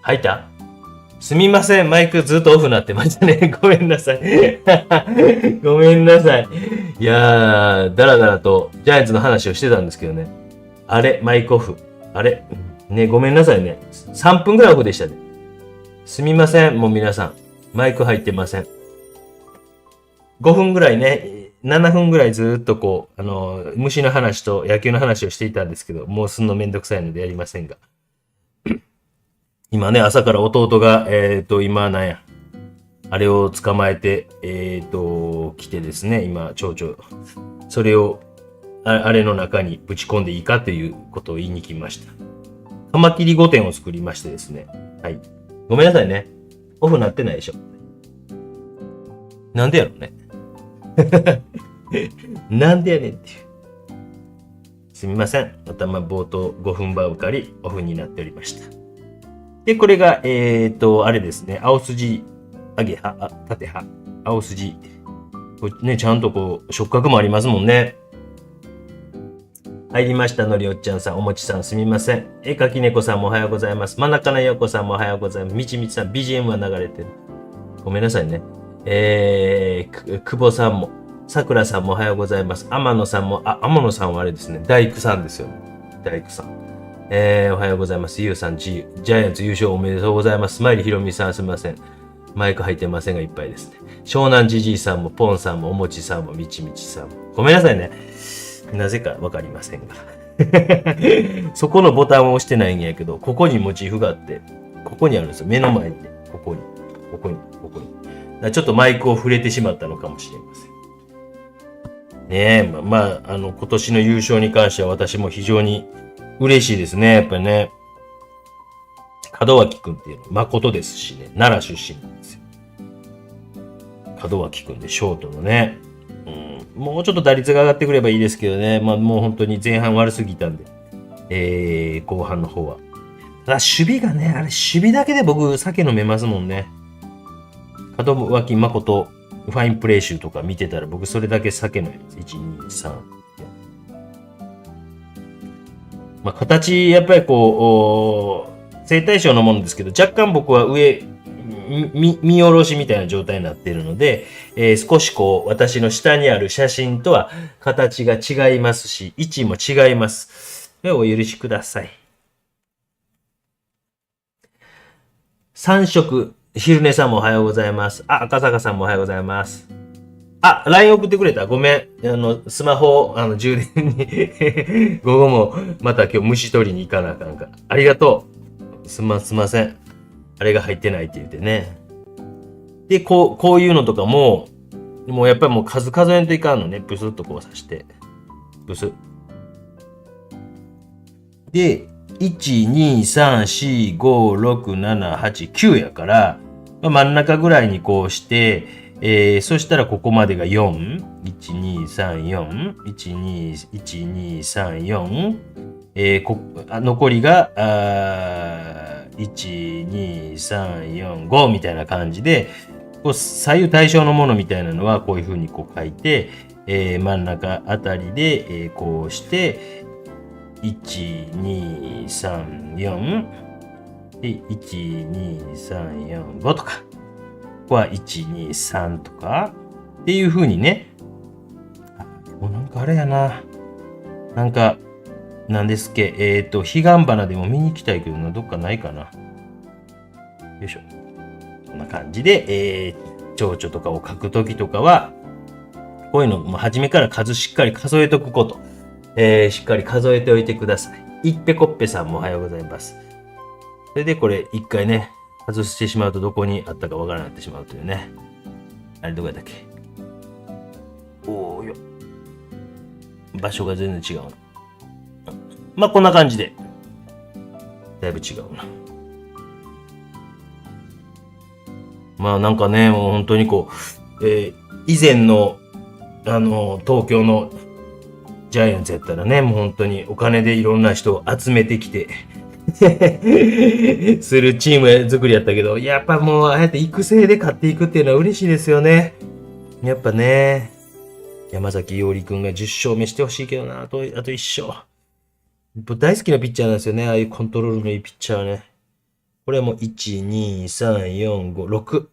入った？すみません。マイクずっとオフになってましたね。ごめんなさい。ごめんなさい。いやー、だらだらとジャイアンツの話をしてたんですけどね。あれ、マイクオフ。あれね、ごめんなさいね。3分ぐらいオフでしたね。すみません。もう皆さん。マイク入ってません。5分ぐらいね、7分ぐらいずっとこう、虫の話と野球の話をしていたんですけど、もうすんのめんどくさいのでやりませんが。今ね、朝から弟が、今なんや、あれを捕まえて、来てですね、今、蝶々。それを、あれの中にぶち込んでいいかということを言いに来ました。カマキリ5点を作りましてですね。はい。ごめんなさいね。オフなってないでしょ。なんでやろうね。なんでやねんっていう。すみません。頭冒頭5分ばかりオフになっておりました。で、これが、あれですね。青筋、上げ葉、縦葉、青筋。これね、ちゃんとこう、触覚もありますもんね。入りましたのりおっちゃんさん、おもちさんすみません。絵描き猫さんもおはようございます。真中のよこさんもおはようございます。みちみちさん、BGM は流れてる。ごめんなさいね。久保さんも、さくらさんもおはようございます。天野さんも、天野さんはあれですね。大工さんですよ。大工さん。おはようございます。ゆうさん、ジャイアンツ優勝おめでとうございます。スマイルひろみさんすみません。マイク入ってませんがいっぱいですね。湘南じじいさんも、ポンさんも、おもちさんも、みちみちさんも。ごめんなさいね。なぜかわかりませんが。そこのボタンを押してないんやけど、ここにモチーフがあって、ここにあるんですよ。目の前にね。ここに。ちょっとマイクを触れてしまったのかもしれません。ねえ、今年の優勝に関しては私も非常に嬉しいですね。やっぱりね。門脇くんっていうのは誠ですしね。奈良出身なんですよ。門脇くんでショートのね。もうちょっと打率が上がってくればいいですけどね。もう本当に前半悪すぎたんで。後半の方は。ただ守備がね、あれ守備だけで僕酒飲めますもんね。門脇誠ファインプレー集とか見てたら僕それだけ酒飲めます。1、2、3。形、やっぱりこう、生体賞のものですけど、若干僕は上、見下ろしみたいな状態になっているので、少しこう、私の下にある写真とは形が違いますし、位置も違います。お許しください。3色、昼寝さんもおはようございます。赤坂さんもおはようございます。LINE 送ってくれた。ごめん。スマホ、充電に午後も、また今日虫取りに行かなあかんから。ありがとう。すんません。あれが入ってないって言ってね。で、こういうのとかもうやっぱりもう数えんといかんのね。ブスッとこうさして。ブス。で、1、2、3、4、5、6、7、8、9やから、真ん中ぐらいにこうして、そしたらここまでが4。1、2、3、4。1、2、1、2、3、4。残りが、1、2、3、4、5みたいな感じで、こう左右対称のものみたいなのはこういうふうにこう書いて、真ん中あたりで、こうして、1、2、3、4で、1、2、3、4、5とか。ここは1、2、3とか。っていう風にね。もうなんかあれやな。なんか、なんですっけ。彼岸花でも見に行きたいけどな。どっかないかな。よいしょ。こんな感じで、蝶々とかを描くときとかは、こういうのも初めから数しっかり数えとくこと。しっかり数えておいてください。いっぺこっぺさんもおはようございます。それでこれ一回ね、外してしまうとどこにあったかわからなくなってしまうというね。あれどこやったっけ？おーよ。場所が全然違うな。こんな感じで。だいぶ違うな。なんかね、もう本当にこう、以前の、東京のジャイアンツやったらね、もう本当にお金でいろんな人を集めてきてするチーム作りやったけど、やっぱもうああやって育成で勝っていくっていうのは嬉しいですよね。やっぱね、山崎伊織くんが10勝目してほしいけどな、あと1勝。大好きなピッチャーなんですよね、ああいうコントロールのいいピッチャーはね。これも1、2、3、4、5、6。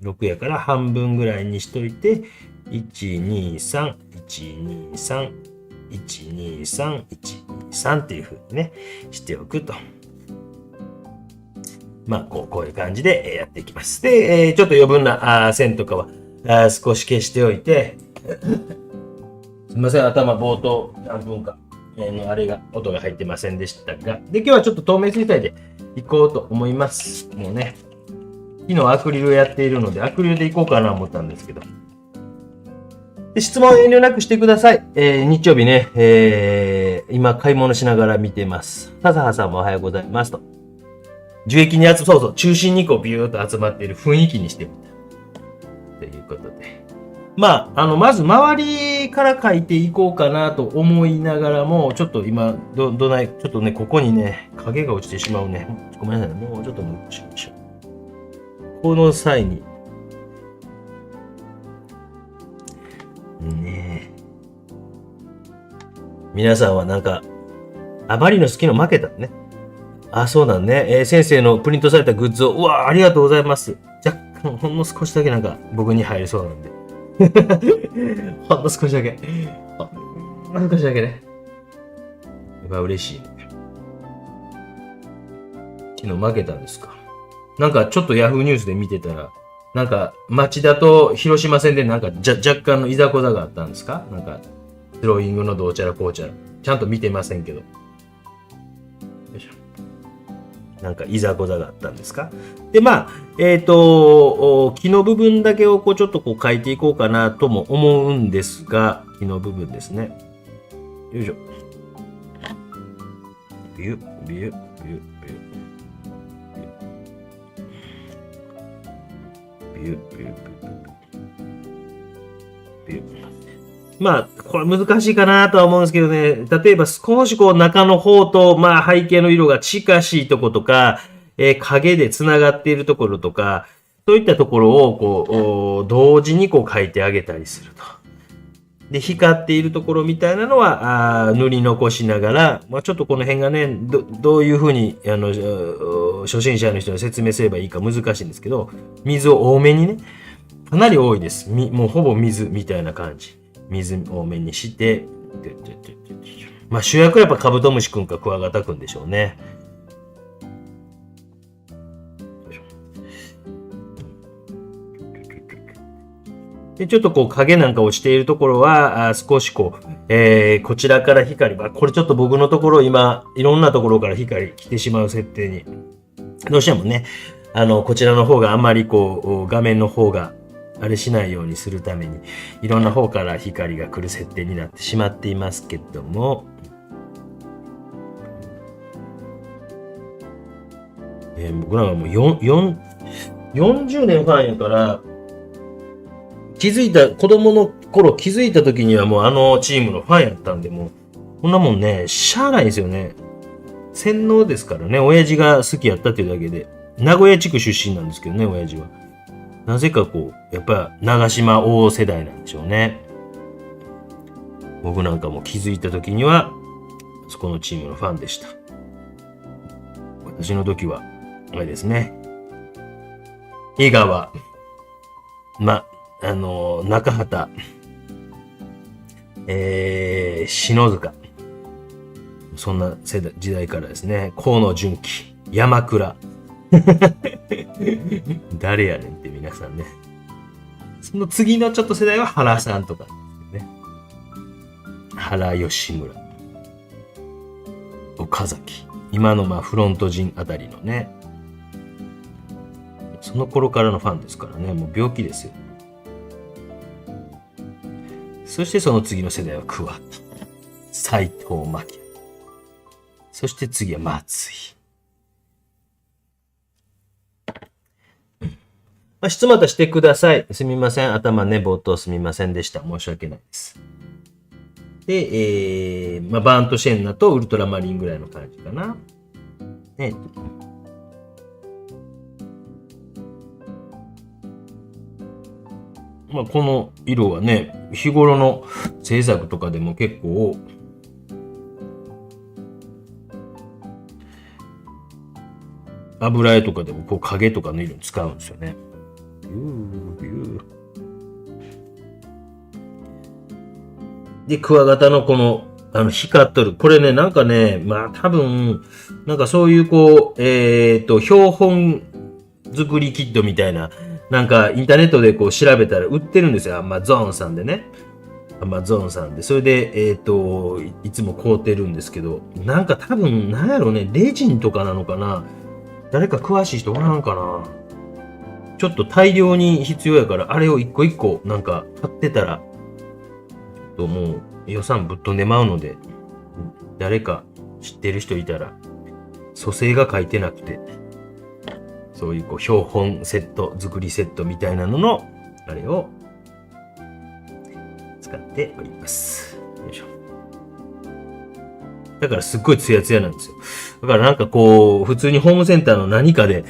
6やから半分ぐらいにしといて、1、2、3、1、2、3、1、2、3、1、2、3っていう風にね、しておくと。まあ、こういう感じでやっていきます。で、ちょっと余分な線とかは少し消しておいて、すみません、頭冒頭何分か、あれが、音が入ってませんでしたが、で、今日はちょっと透明水彩でいこうと思います。もうね、昨日アクリルやっているので、アクリルでいこうかなと思ったんですけど。で、質問遠慮なくしてください。日曜日ね、今買い物しながら見てます。笹葉さんもおはようございますと。樹液にそうそう、中心にこうビューッと集まっている雰囲気にしてみた。ということで。まあ、まず周りから描いていこうかなと思いながらも、ちょっと今、ちょっとね、ここにね、影が落ちてしまうね。ごめんなさい、もうちょっと難しいでしょ。この際に、ねえ。皆さんはなんか、あまりの好きの負けたね。あ、そうだね。先生のプリントされたグッズを、うわ、ありがとうございます。若干、ほんの少しだけなんか僕に入りそうなんで。ほんの少しだけ。ほんの少しだけね。やっぱ嬉しいね。昨日負けたんですか。なんかちょっとヤフーニュースで見てたら、なんか町田と広島戦でなんか若干のいざこざがあったんですか。なんか、スローイングのどうちゃらこうちゃら。ちゃんと見てませんけど。なんかいざこざがあったんですか。で、まあ、木の部分だけをこうちょっとこう書いていこうかなとも思うんですが、木の部分ですね。よいしょ。ビュッ、ビュッ、ビュッ、ビュッ。ビュッ、ビュッ、ビュッ。ビュッ。まあ、これ難しいかなとは思うんですけどね。例えば少しこう中の方と、まあ背景の色が近しいとことか、影で繋がっているところとか、そういったところをこう、同時にこう描いてあげたりすると。で、光っているところみたいなのは、塗り残しながら、まあちょっとこの辺がね、どういうふうに、初心者の人に説明すればいいか難しいんですけど、水を多めにね、かなり多いです。もうほぼ水みたいな感じ。水多めにして、まあ主役はやっぱカブトムシくんかクワガタくんでしょうね。でちょっとこう影なんか落ちているところは少しこう、こちらから光が、これちょっと僕のところ今いろんなところから光来てしまう設定に、どうしてもね、こちらの方があんまりこう画面の方があれしないようにするためにいろんな方から光が来る設定になってしまっていますけども、僕らはもう40年ファンやから、子供の頃気づいた時にはもうあのチームのファンやったんで、もうこんなもんね、しゃあないですよね。洗脳ですからね、親父が好きやったっていうだけで、名古屋地区出身なんですけどね、親父は。なぜかこう、やっぱ長島大世代なんでしょうね。僕なんかも気づいた時には、そこのチームのファンでした。私の時は、あれですね。江川、中畑、篠塚。そんな時代からですね、河野純喜、山倉。誰やねんって皆さんね。その次のちょっと世代は原さんとかね。原吉村。岡崎。今のフロント陣あたりのね。その頃からのファンですからね。もう病気ですよ。そしてその次の世代は桑田。斎藤真希。そして次は松井。質問またしてください。すみません。頭ね、冒頭すみませんでした。申し訳ないです。で、バーントシェンナとウルトラマリンぐらいの感じかな。ね。この色はね、日頃の制作とかでも結構、油絵とかでもこう影とかの色に使うんですよね。で、クワガタのこの、光っとる。これね、なんかね、まあ多分、なんかそういうこう、標本作りキットみたいな、なんかインターネットでこう調べたら売ってるんですよ。Amazon さんでね。Amazon さんで。それで、いつも買うてるんですけど、なんか多分、なんやろね、レジンとかなのかな。誰か詳しい人おらんかな。ちょっと大量に必要やから、あれを一個一個なんか買ってたら、ちょっともう予算ぶっ飛んでまうので、誰か知ってる人いたら、蘇生が書いてなくて、そういうこう標本セット、作りセットみたいなのの、あれを使っております。よいしょ。だからすっごいツヤツヤなんですよ。だからなんかこう、普通にホームセンターの何かで、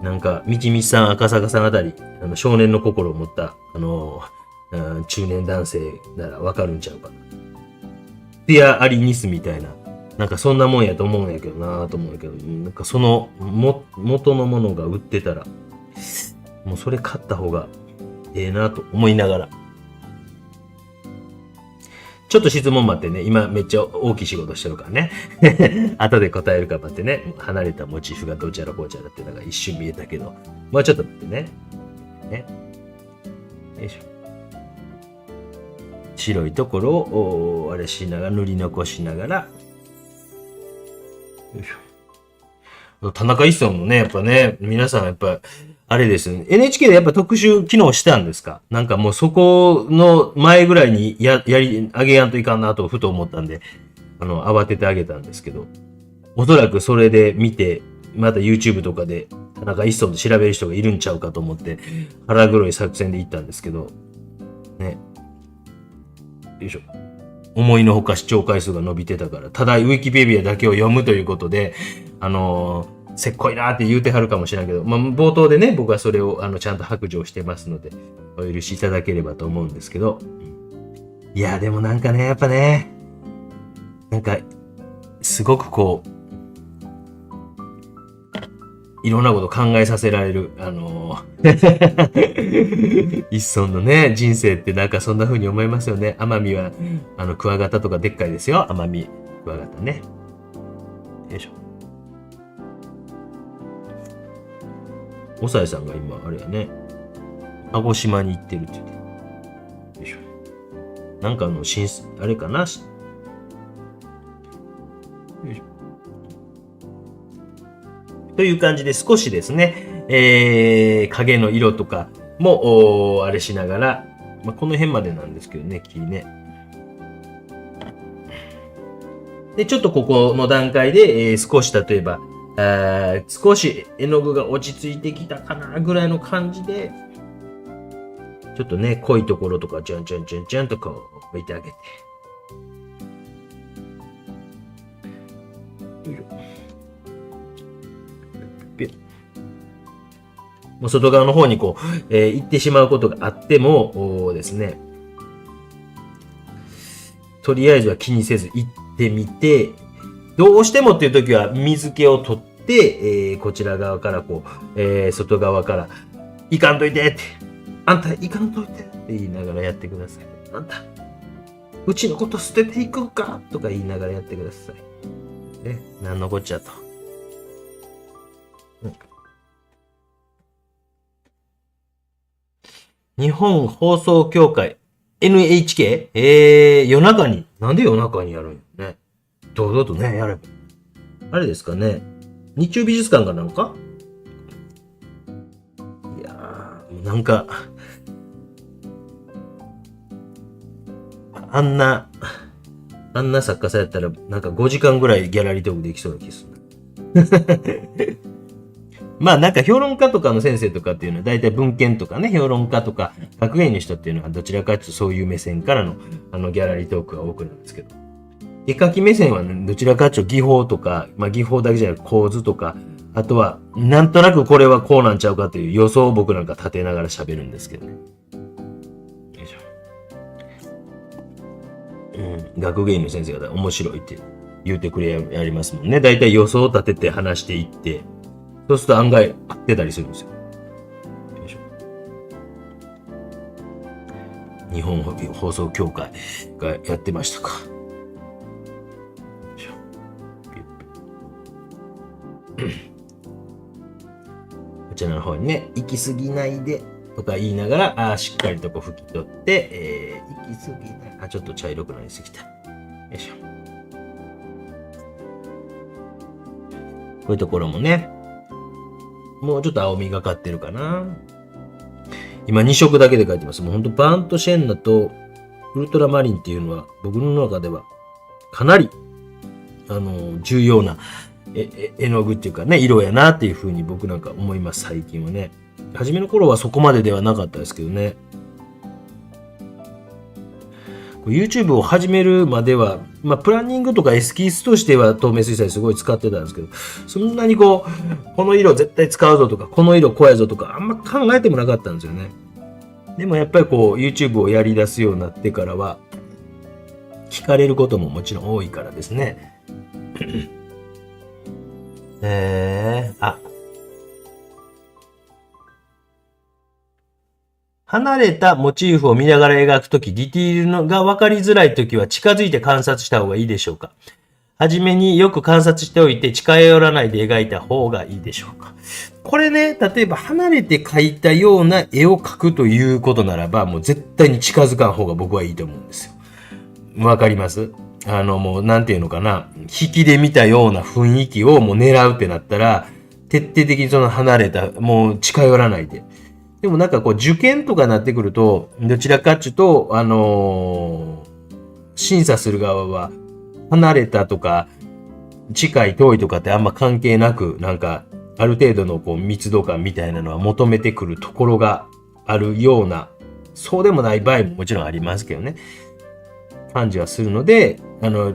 なんか、みちみちさん、赤坂さんあたり、少年の心を持った、中年男性ならわかるんちゃうかな。ツヤアリニスみたいな、なんかそんなもんやと思うんやけどなぁと思うんやけど、なんかその元のものが売ってたら、もうそれ買った方がええなと思いながら。ちょっと質問待ってね。今めっちゃ大きい仕事してるからね。後で答えるか待ってね。離れたモチーフがどちゃらこうちゃらってなんか一瞬見えたけど。もうちょっと待ってね。ね。よいしょ。白いところをあれしながら塗り残しながら。よいしょ。田中一村もね、やっぱね、皆さんやっぱ、あれですね。NHK でやっぱ特集機能したんですか？なんかもうそこの前ぐらいにやり、あげやんといかんなとふと思ったんで、慌ててあげたんですけど、おそらくそれで見て、また YouTube とかで田中一村で調べる人がいるんちゃうかと思って、腹黒い作戦で行ったんですけど、ね。よいしょ。思いのほか視聴回数が伸びてたから、ただウィキペディアだけを読むということで、せっこいなーって言うてはるかもしれないけど、まあ、冒頭でね、僕はそれをちゃんと白状してますので、お許しいただければと思うんですけど、いや、でもなんかね、やっぱね、なんか、すごくこう、いろんなこと考えさせられる、一村のね、人生ってなんかそんな風に思いますよね。奄美は、クワガタとかでっかいですよ。奄美、クワガタね。よいしょ。おさえさんが今、あれやね、鹿児島に行ってるって言って。よいしょ。なんかあれかなよいしょ。という感じで少しですね、影の色とかも、あれしながら、まあ、この辺までなんですけどね、木ね。で、ちょっとここの段階で、少し例えば、少し絵の具が落ち着いてきたかなぐらいの感じで、ちょっとね、濃いところとか、ちゃんちゃんちゃんちゃんとこう、置いてあげて。よいしょ。もう外側の方にこう、行ってしまうことがあってもですね、とりあえずは気にせず行ってみて、どうしてもっていう時は水気を取って、こちら側からこう、外側から、行かんといてって、あんた行かんといてって言いながらやってください。あんた、うちのこと捨てていくんかとか言いながらやってください。ね、なんのこっちゃと。日本放送協会 NHK? 夜中に、なんで夜中にやるんよね。堂々とね、やれば。あれですかね。日曜美術館かなんかいやー、なんか、あんな作家さんやったら、なんか5時間ぐらいギャラリートークできそうな気する。まあなんか評論家とかの先生とかっていうのは大体文献とかね、評論家とか学芸員の人っていうのはどちらかというとそういう目線からのギャラリートークが多くなるんですけど。絵描き目線はね、どちらかというと技法とか、まあ技法だけじゃなく構図とか、あとはなんとなくこれはこうなんちゃうかという予想を僕なんか立てながら喋るんですけどね。よいしょ。学芸員の先生が面白いって言うてくれやりますもんね。大体予想を立てて話していって、そうすると案外合ってたりするんですよ。よいしょ。日本放送協会がやってましたか。よいしょ。こちらの方にね、行き過ぎないでとか言いながら、しっかりとこう拭き取って、行き過ぎない。ちょっと茶色くなりすぎた。よいしょ。こういうところもね、もうちょっと青みがかってるかな。今2色だけで書いてます。もうほんとバーントシェンナとウルトラマリンっていうのは僕の中ではかなり重要な絵の具っていうかね、色やなっていう風に僕なんか思います、最近はね。初めの頃はそこまでではなかったですけどね。YouTube を始めるまでは、プランニングとかエスキースとしては透明水彩すごい使ってたんですけど、そんなにこの色絶対使うぞとか、この色こうやぞとか、あんま考えてもなかったんですよね。でもやっぱりYouTube をやり出すようになってからは、聞かれることももちろん多いからですね。離れたモチーフを見ながら描くとき、ディティールが分かりづらいときは近づいて観察した方がいいでしょうか？はじめによく観察しておいて近寄らないで描いた方がいいでしょうか？これね、例えば離れて描いたような絵を描くということならば、もう絶対に近づかん方が僕はいいと思うんですよ。わかります？もうなんていうのかな、引きで見たような雰囲気をもう狙うってなったら、徹底的にその離れた、もう近寄らないで。でもなんか受験とかになってくると、どちらかっていうと、審査する側は、離れたとか、近い遠いとかってあんま関係なく、なんか、ある程度の密度感みたいなのは求めてくるところがあるような、そうでもない場合ももちろんありますけどね。感じはするので、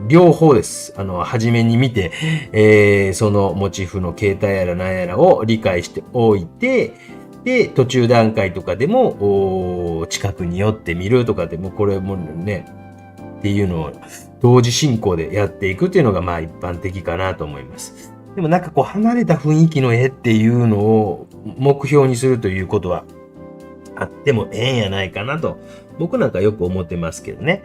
両方です。初めに見て、そのモチーフの形態やら何やらを理解しておいて、で、途中段階とかでも、近くに寄ってみるとかでも、これもね、っていうのを同時進行でやっていくっていうのが一般的かなと思います。でもなんか離れた雰囲気の絵っていうのを目標にするということはあってもええんやないかなと、僕なんかよく思ってますけどね。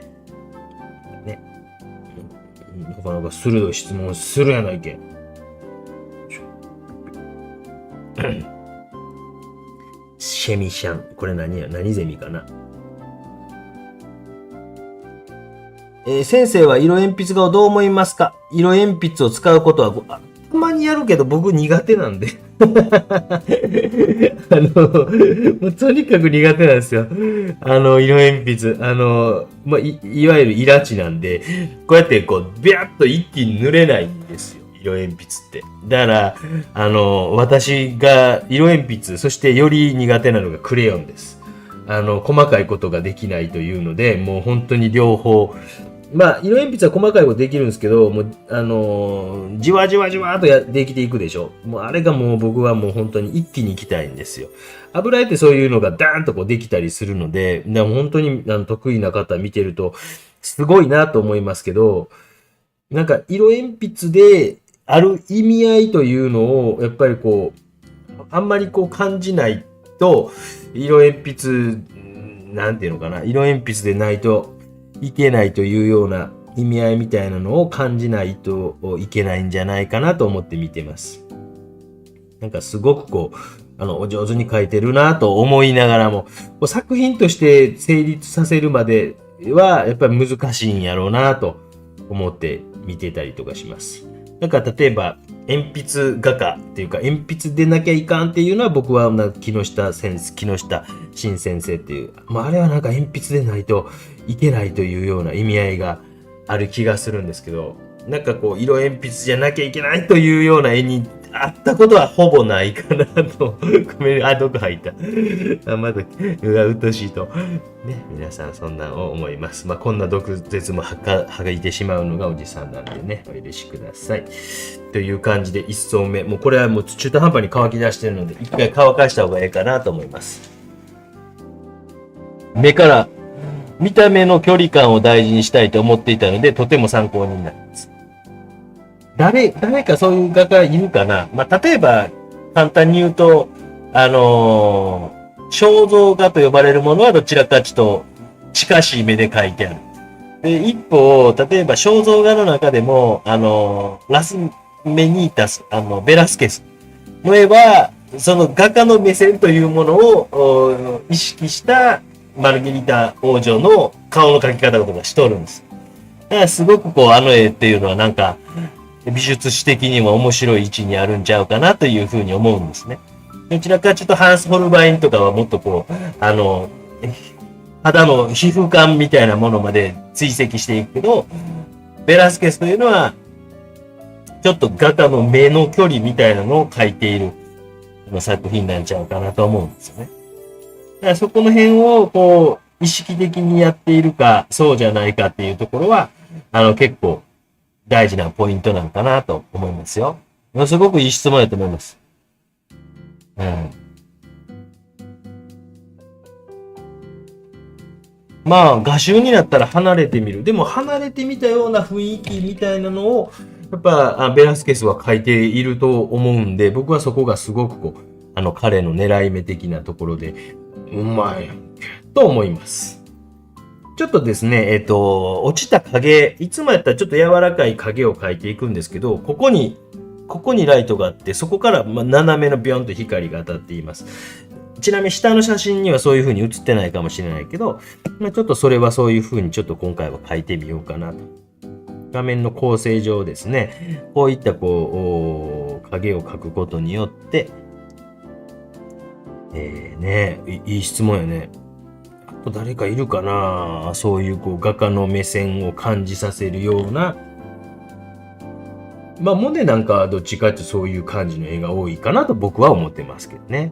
なかなか鋭い質問するやないけ。シェミシャン。これ何ゼミかな。先生は色鉛筆画をどう思いますか？色鉛筆を使うことは、たまにやるけど僕苦手なんで。もうとにかく苦手なんですよ。色鉛筆。いわゆるイラチなんで、こうやってビャッと一気に塗れないんですよ。色鉛筆って。だから、私が色鉛筆、そしてより苦手なのがクレヨンです。細かいことができないというので、もう本当に両方、色鉛筆は細かいことできるんですけど、もう、じわじわじわとできていくでしょ。もうあれがもう僕はもう本当に一気に行きたいんですよ。油絵ってそういうのがダーンとできたりするので、本当に得意な方見てると、すごいなと思いますけど、なんか色鉛筆である意味合いというのを、やっぱりあんまり感じないと、色鉛筆、なんていうのかな、色鉛筆でないといけないというような意味合いみたいなのを感じないといけないんじゃないかなと思って見てます。なんかすごくお上手に描いてるなと思いながらも、作品として成立させるまではやっぱり難しいんやろうなと思って見てたりとかします。だから例えば鉛筆画家っていうか鉛筆でなきゃいかんっていうのは僕は木下新先生っていう、あれはなんか鉛筆でないといけないというような意味合いがある気がするんですけど、なんか色鉛筆じゃなきゃいけないというような絵にあったことはほぼないかなと。ごめん、毒吐いた。まだ、うっとしいと。ね、皆さんそんなを思います。こんな毒舌も吐いてしまうのがおじさんなんでね、お許しください。という感じで1層目。もうこれはもう中途半端に乾き出してるので、一回乾かした方がいいかなと思います。目から見た目の距離感を大事にしたいと思っていたので、とても参考になります。誰かそういう画家いるかな。例えば、簡単に言うと、肖像画と呼ばれるものはどちらかちょっと近しい目で描いてある。で、一方、例えば肖像画の中でも、ラスメニータス、ベラスケスの絵は、その画家の目線というものを意識したマルゲリータ王女の顔の描き方とかしとるんです。だからすごくこう、あの絵っていうのはなんか、美術史的にも面白い位置にあるんちゃうかなというふうに思うんですね。どちらかちょっとハンス・ホルバインとかはもっとこう、肌の皮膚感みたいなものまで追跡していくけど、ベラスケスというのは、ちょっと画家の目の距離みたいなのを描いている作品なんちゃうかなと思うんですよね。だからそこの辺をこう、意識的にやっているか、そうじゃないかっていうところは、結構大事なポイントなのかなと思いますよ。すごくいい質問だと思います。うん。まあ、画集になったら離れてみる。でも、離れてみたような雰囲気みたいなのを、やっぱ、ベラスケスは書いていると思うんで、僕はそこがすごくこう、彼の狙い目的なところで、うまい、と思います。ちょっとですね、落ちた影、いつもやったらちょっと柔らかい影を描いていくんですけど、ここにライトがあって、そこから斜めのビョンと光が当たっています。ちなみに下の写真にはそういう風に写ってないかもしれないけど、ちょっとそれはそういう風にちょっと今回は描いてみようかなと。画面の構成上ですね、こういったこう、影を描くことによって、いい質問やね。あと誰かいるかな、そういうこう画家の目線を感じさせるような、まあモネなんかはどっちかってそういう感じの絵が多いかなと僕は思ってますけどね。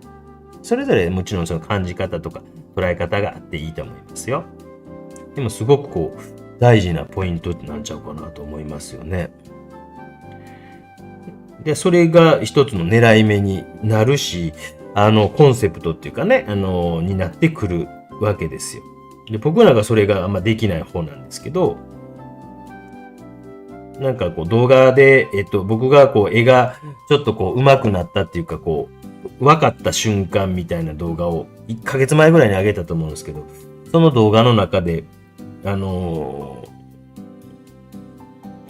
それぞれもちろんその感じ方とか捉え方があっていいと思いますよ。でもすごくこう大事なポイントってなんちゃうかなと思いますよね。で、それが一つの狙い目になるし、コンセプトっていうかね、になってくるわけですよ。で、僕らがそれがあんまできない方なんですけど、なんかこう動画で、僕がこう絵がちょっとこう上手くなったっていうかこう、分かった瞬間みたいな動画を1ヶ月前ぐらいに上げたと思うんですけど、その動画の中で、コ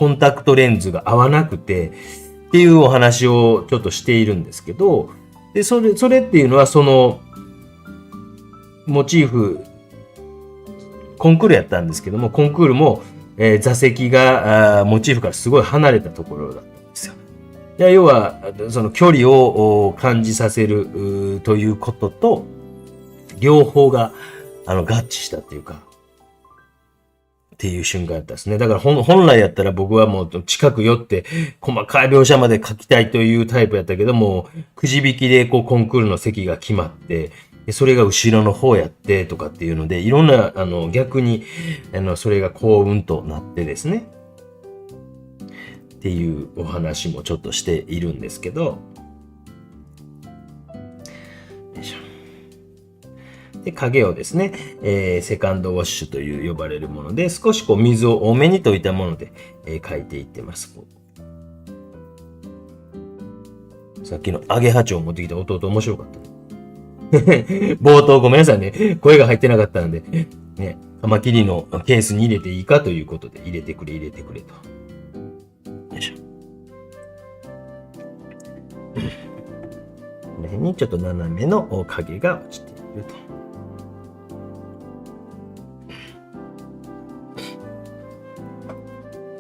ンタクトレンズが合わなくてっていうお話をちょっとしているんですけど、で、それっていうのはその、モチーフ、コンクールやったんですけども、コンクールも、座席がモチーフからすごい離れたところだったんですよ。要は、その距離を感じさせるということと、両方が合致したっていうか、っていう瞬間だったですね。だから本来やったら僕はもう近く寄って細かい描写まで描きたいというタイプやったけども、くじ引きでこうコンクールの席が決まって、それが後ろの方やってとかっていうので、いろんな、逆に、それが幸運となってですね。っていうお話もちょっとしているんですけど。よいしょ。で、影をですね、セカンドウォッシュという呼ばれるもので、少しこう水を多めに溶いたもので、描いていってます。さっきの揚げハチを持ってきた弟面白かった。冒頭ごめんなさいね。声が入ってなかったんで、ね、カマキリのケースに入れていいかということで、入れてくれと。よいしょ。この辺にちょっと斜めの影が落ちていると。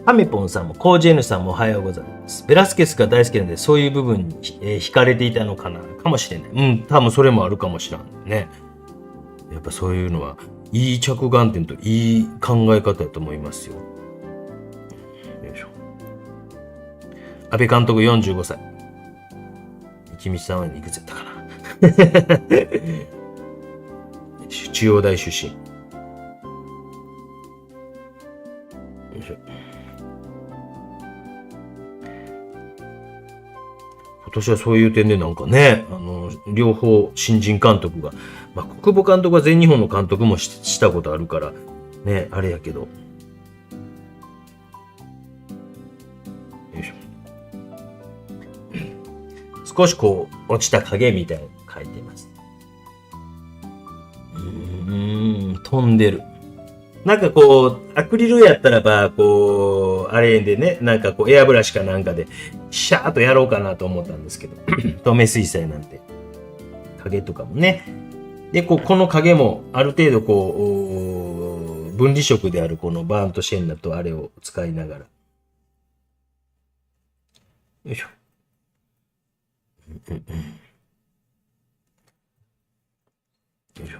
ハメポンさんもコージェヌさんもおはようございます。ベラスケスが大好きなので、そういう部分に、惹かれていたのかもしれない。うん、多分それもあるかもしれないね。やっぱそういうのは、いい着眼点といい考え方だと思いますよ。よいしょ。安倍監督45歳。一道さんはいくつやったかな。中央大出身。よいしょ。今年はそういう点でなんかね、両方新人監督が、まあ、国母監督は全日本の監督もしたことあるから、ね、あれやけど。よいしょ。少しこう、落ちた影みたいなのを描いてます。飛んでる。なんかこう、アクリルやったらば、こう、あれでね、なんかこう、エアブラシかなんかで、シャーっとやろうかなと思ったんですけど、透明水彩なんて、影とかもね。で、この影も、ある程度こう、分離色であるこのバーントシェンナとあれを使いながら。よいしょ。よいしょ。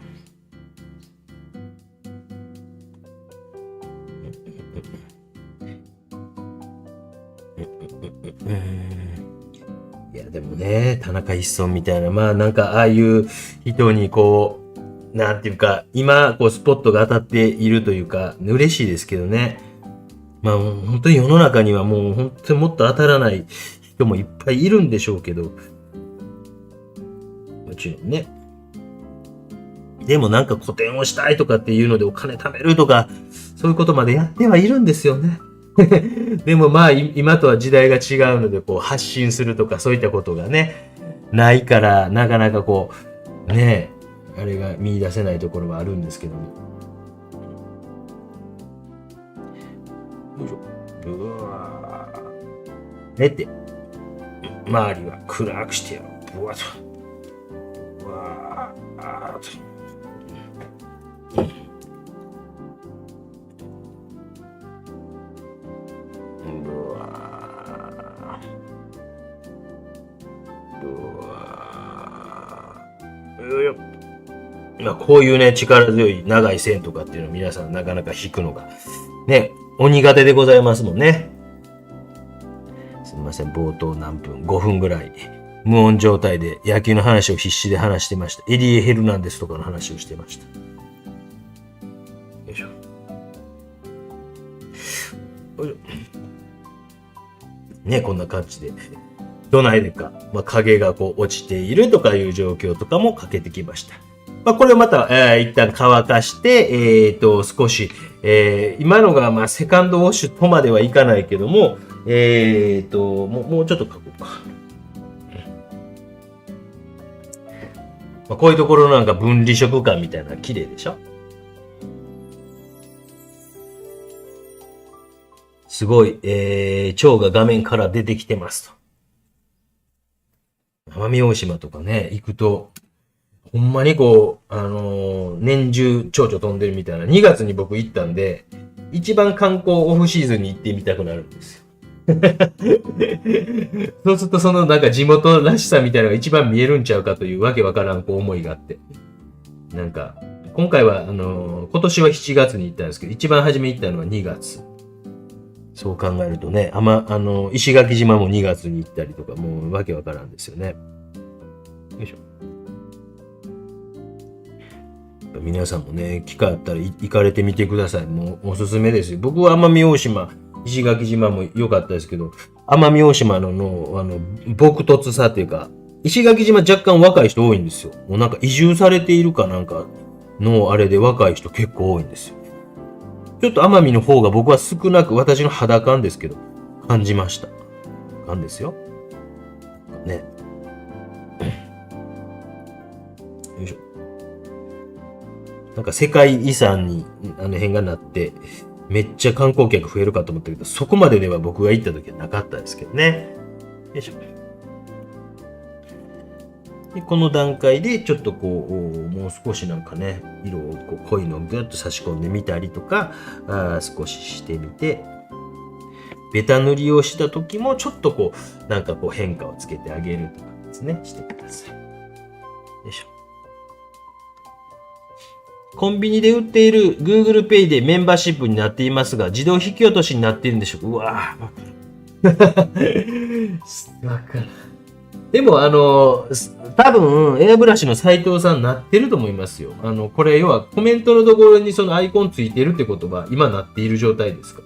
いや、でもね、田中一村みたいな、まあなんかああいう人にこう、なんていうか、今、こうスポットが当たっているというか、嬉しいですけどね。まあ本当に世の中にはもう本当にもっと当たらない人もいっぱいいるんでしょうけど、もちろんね。でもなんか個展をしたいとかっていうのでお金貯めるとか、そういうことまでやってはいるんですよね。でもまあ今とは時代が違うのでこう発信するとかそういったことがね、ないからなかなかこう、ね、あれが見出せないところはあるんですけどね。よいしょ。うわー。寝て、周りは暗くしてやろう。ぶわっと。うわーっと。まあこういうね、力強い長い線とかっていうのを皆さんなかなか引くのが、ね、お苦手でございますもんね。すみません、冒頭何分、5分ぐらい、無音状態で野球の話を必死で話してました。エリエ・ヘルナンデスとかの話をしてました。よいしょ。よいしょ。ね、こんな感じで。どないでか、まあ、影がこう落ちているとかいう状況とかもかけてきました。まあ、これをまた、一旦乾かして、少し、今のが、まあ、セカンドウォッシュとまではいかないけども、もうちょっと書こうか。まあ、こういうところなんか分離色感みたいな綺麗でしょ？すごい、蝶が画面から出てきてますと。奄美大島とかね、行くと、ほんまにこう、年中蝶々飛んでるみたいな。2月に僕行ったんで、一番観光オフシーズンに行ってみたくなるんですよ。そうするとそのなんか地元らしさみたいなのが一番見えるんちゃうかというわけわからんこう思いがあって。なんか、今回は今年は7月に行ったんですけど、一番初め行ったのは2月。そう考えるとね、石垣島も2月に行ったりとか、もうわけわからんですよね。よいしょ。皆さんもね、機会あったら行かれてみてください。もうおすすめですよ。僕は奄美大島、石垣島も良かったですけど、奄美大島の朴突さというか、石垣島若干若い人多いんですよ。もうなんか移住されているかなんかのあれで若い人結構多いんですよ。ちょっと奄美の方が僕は少なく、私の肌感ですけど、感じました。感ですよ。ね。よいしょ。なんか世界遺産にあの辺がなって、めっちゃ観光客増えるかと思ったけど、そこまででは僕が行った時はなかったですけどね。よいしょ。でこの段階でちょっとこう、もう少しなんかね、色をこう濃いのをぐっと差し込んでみたりとか、少ししてみて、ベタ塗りをした時もちょっとこう、なんかこう変化をつけてあげるとかですね、してください。よいしょ。コンビニで売っている Google Pay でメンバーシップになっていますが、自動引き落としになっているんでしょうか？うわぁ、わかる。わかる。でも多分、エアブラシの斉藤さんなってると思いますよ。これ要はコメントのところにそのアイコンついてるってことは今なっている状態ですか？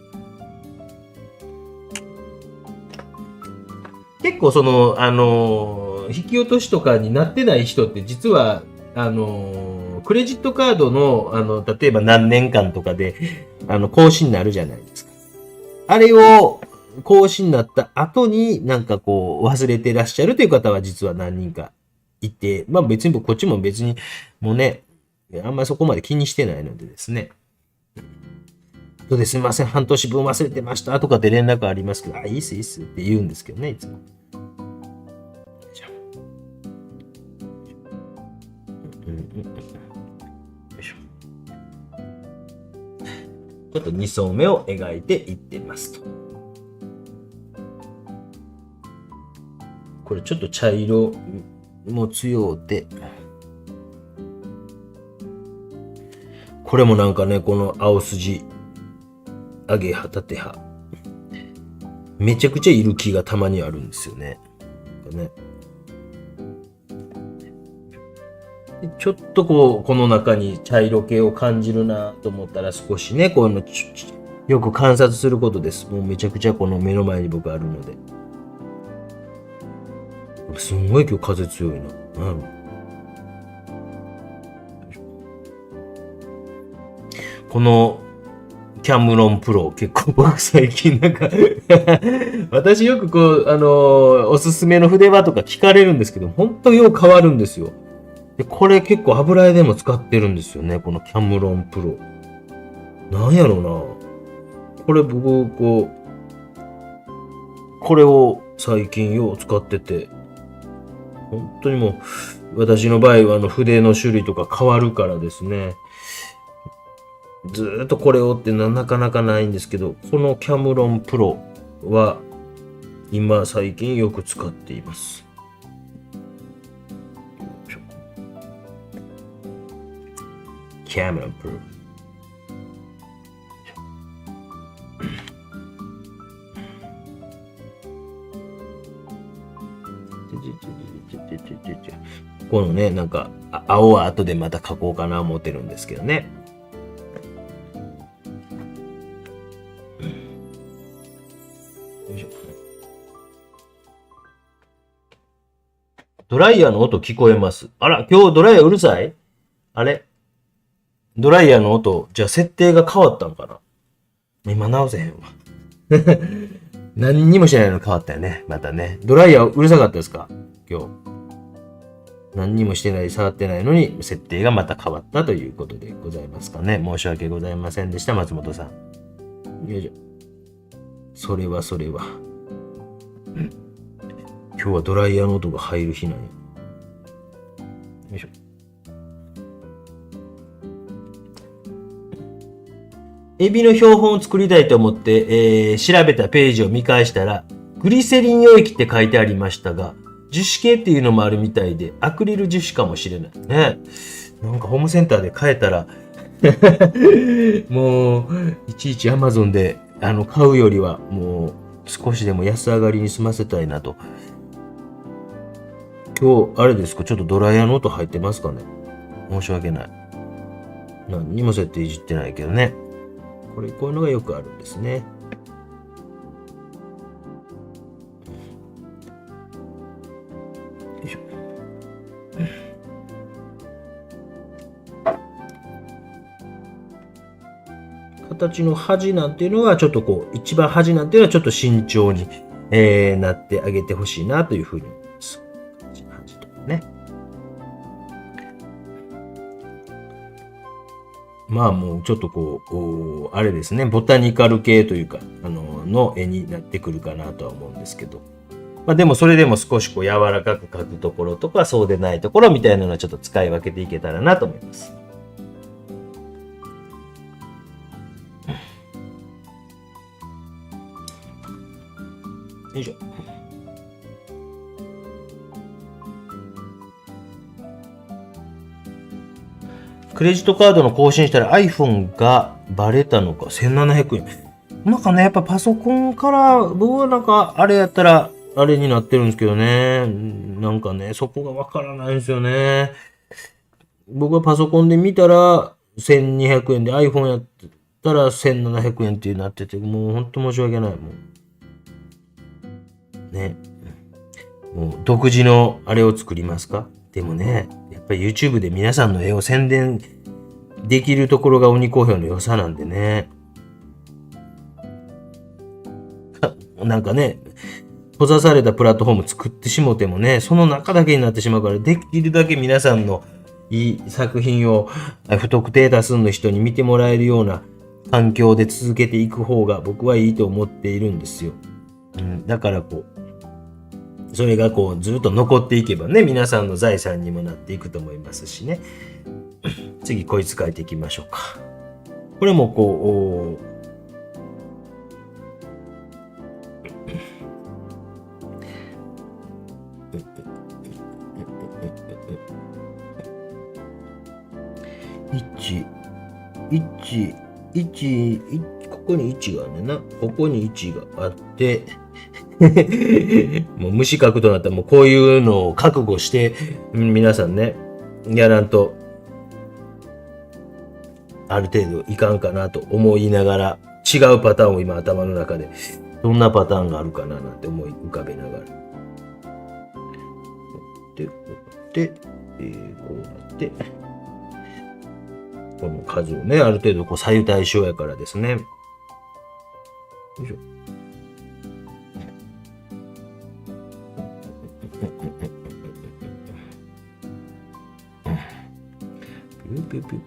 結構その、引き落としとかになってない人って実は、クレジットカードの、例えば何年間とかで、更新になるじゃないですか。あれを、更新になった後になんかこう忘れてらっしゃるという方は実は何人かいて、まあ別にこっちも別にもうね、あんまりそこまで気にしてないのでですね。後ですみません、半年分忘れてましたとかって連絡ありますけど、あ、いいっすいいっすって言うんですけどね、いつも。ちょっと2層目を描いていってますと。これちょっと茶色も強うて、これもなんかね、この青筋、上げ葉、縦葉、めちゃくちゃいる気がたまにあるんですよね。ちょっとこう、この中に茶色系を感じるなと思ったら少しね、こういうのよく観察することです。もうめちゃくちゃこの目の前に僕あるので。すんごい今日風強いな。このキャムロンプロ結構僕最近なんか私よくこう、おすすめの筆場とか聞かれるんですけど、本当よう変わるんですよ。で、これ結構油絵でも使ってるんですよね。このキャムロンプロ。なんやろうな。これ僕、これを最近よう使ってて、本当にもう、私の場合は筆の種類とか変わるからですね。ずーっとこれをってなかなかないんですけど、このキャムロンプロは今最近よく使っています。キャムロンプロ。このね、なんか、青は後でまた描こうかな思ってるんですけどね。ドライヤーの音聞こえます。あら、今日ドライヤーうるさい？あれ？ドライヤーの音、じゃあ設定が変わったんかな？今直せへんわ。何にもしないの変わったよね。またね。ドライヤーうるさかったですか？今日。何にもしてない、触ってないのに、設定がまた変わったということでございますかね。申し訳ございませんでした、松本さん。よいしょ。それは。今日はドライヤーの音が入る日なんや。よいしょ。エビの標本を作りたいと思って、調べたページを見返したら、グリセリン溶液って書いてありましたが、樹脂系っていうのもあるみたいで、アクリル樹脂かもしれないね。なんかホームセンターで買えたら、もう、いちいち Amazon で買うよりは、もう少しでも安上がりに済ませたいなと。今日、あれですか、ちょっとドライヤーの音入ってますかね？申し訳ない。何にも設定いじってないけどね。こういうのがよくあるんですね。よいしょ。形の端なんていうのはちょっとこう、一番端なんていうのはちょっと慎重に、なってあげてほしいなというふうに思います。端とかね。まあもうちょっとこう、あれですね、ボタニカル系というか、の絵になってくるかなとは思うんですけど。まあでもそれでも少しこう柔らかく描くところとかそうでないところみたいなのはちょっと使い分けていけたらなと思います。よいしょ。クレジットカードの更新したら iPhone がバレたのか1700円。なんかね、やっぱパソコンから僕はなんかあれやったらあれになってるんですけどね。なんかね、そこがわからないんですよね。僕はパソコンで見たら1200円で iPhone やったら1700円ってなってて、もうほんと申し訳ない。もう。ね。もう独自のあれを作りますか？でもね、やっぱり YouTube で皆さんの絵を宣伝できるところが鬼好評の良さなんでね。なんかね、閉ざされたプラットフォーム作ってしもてもね、その中だけになってしまうから、できるだけ皆さんのいい作品を不特定多数の人に見てもらえるような環境で続けていく方が僕はいいと思っているんですよ。だからそれがずっと残っていけばね、皆さんの財産にもなっていくと思いますしね。次、こいつ書いていきましょうか。これもここに1があるねんな。ここに1があって、もう無資格となったらもうこういうのを覚悟して皆さんね、やらんとある程度いかんかなと思いながら、違うパターンを今頭の中でどんなパターンがあるかななんて思い浮かべながら。で、こうやって、こうやって、この数をね、ある程度左右対称やからですね。よいしょ。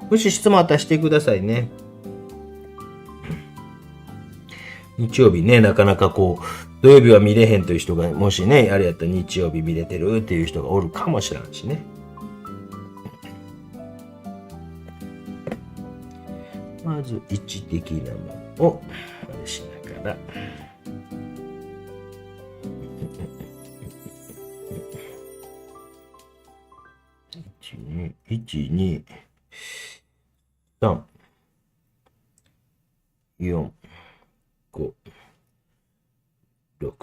もし質問あったらしてくださいね。日曜日ね、なかなか土曜日は見れへんという人が、もしね、あれやったら日曜日見れてるっていう人がおるかもしれんしね。まず位置的なものをあれしながら。1、2、3、4、5、6、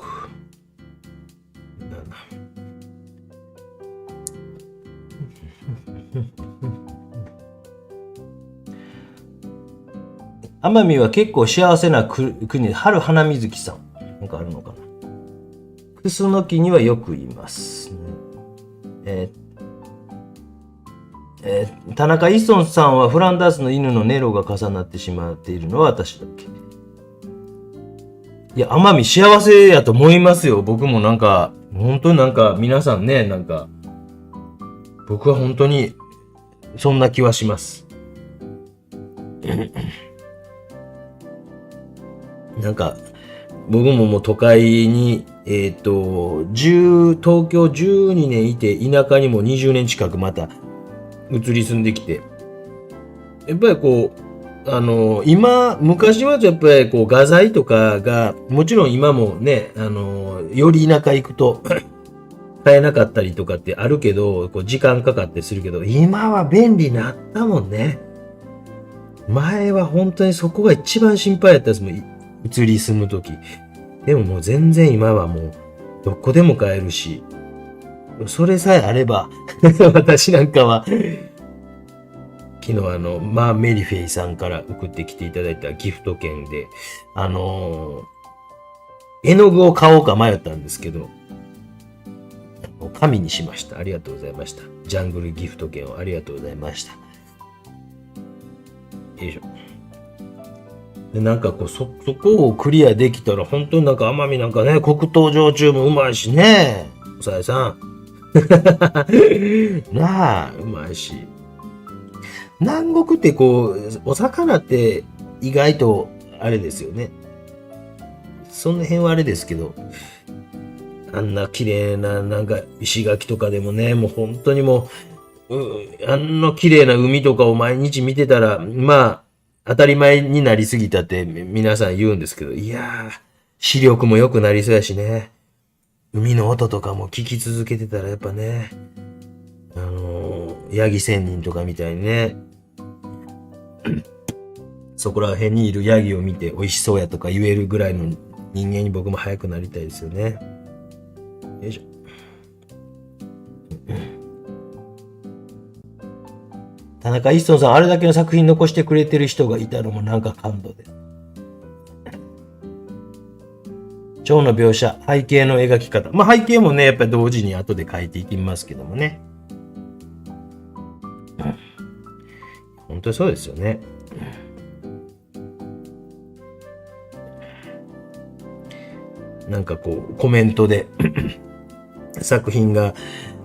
奄美は結構幸せな国で、春花水木さん。なんかあるのかな。クスノキにはよくいます。田中イソンさんはフランダースの犬のネロが重なってしまっているのは私だっけ。いや、奄美幸せやと思いますよ。僕もなんか、本当になんか皆さんね、なんか、僕は本当にそんな気はします。なんか、僕ももう都会に、東京12年いて、田舎にも20年近くまた移り住んできて、やっぱり昔はやっぱり画材とかが、もちろん今もね、より田舎行くと買えなかったりとかってあるけど、時間かかってするけど、今は便利になったもんね。前は本当にそこが一番心配やったですもん、移り住むとき。でももう全然今はもう、どこでも買えるし、それさえあれば、私なんかは、昨日メリフェイさんから送ってきていただいたギフト券で、絵の具を買おうか迷ったんですけど、紙にしました。ありがとうございました。ジャングルギフト券をありがとうございました。よいしょ。でなんかそこをクリアできたら、本当になんか奄美なんかね、黒糖焼酎もうまいしね。おさえさん。なあ、うまいし。南国ってお魚って意外とあれですよね。その辺はあれですけど、あんな綺麗ななんか石垣とかでもね、もう本当にもあんな綺麗な海とかを毎日見てたら、まあ、当たり前になりすぎたって皆さん言うんですけど、いやー、視力も良くなりそうやしね。海の音とかも聞き続けてたらやっぱね、ヤギ仙人とかみたいにね、そこら辺にいるヤギを見て美味しそうやとか言えるぐらいの人間に僕も早くなりたいですよね。よいしょ。田中一村さん、あれだけの作品残してくれてる人がいたのもなんか感動で。蝶の描写、背景の描き方。まあ背景もね、やっぱり同時に後で書いていきますけどもね。本当にそうですよね。なんかこう、コメントで、作品が、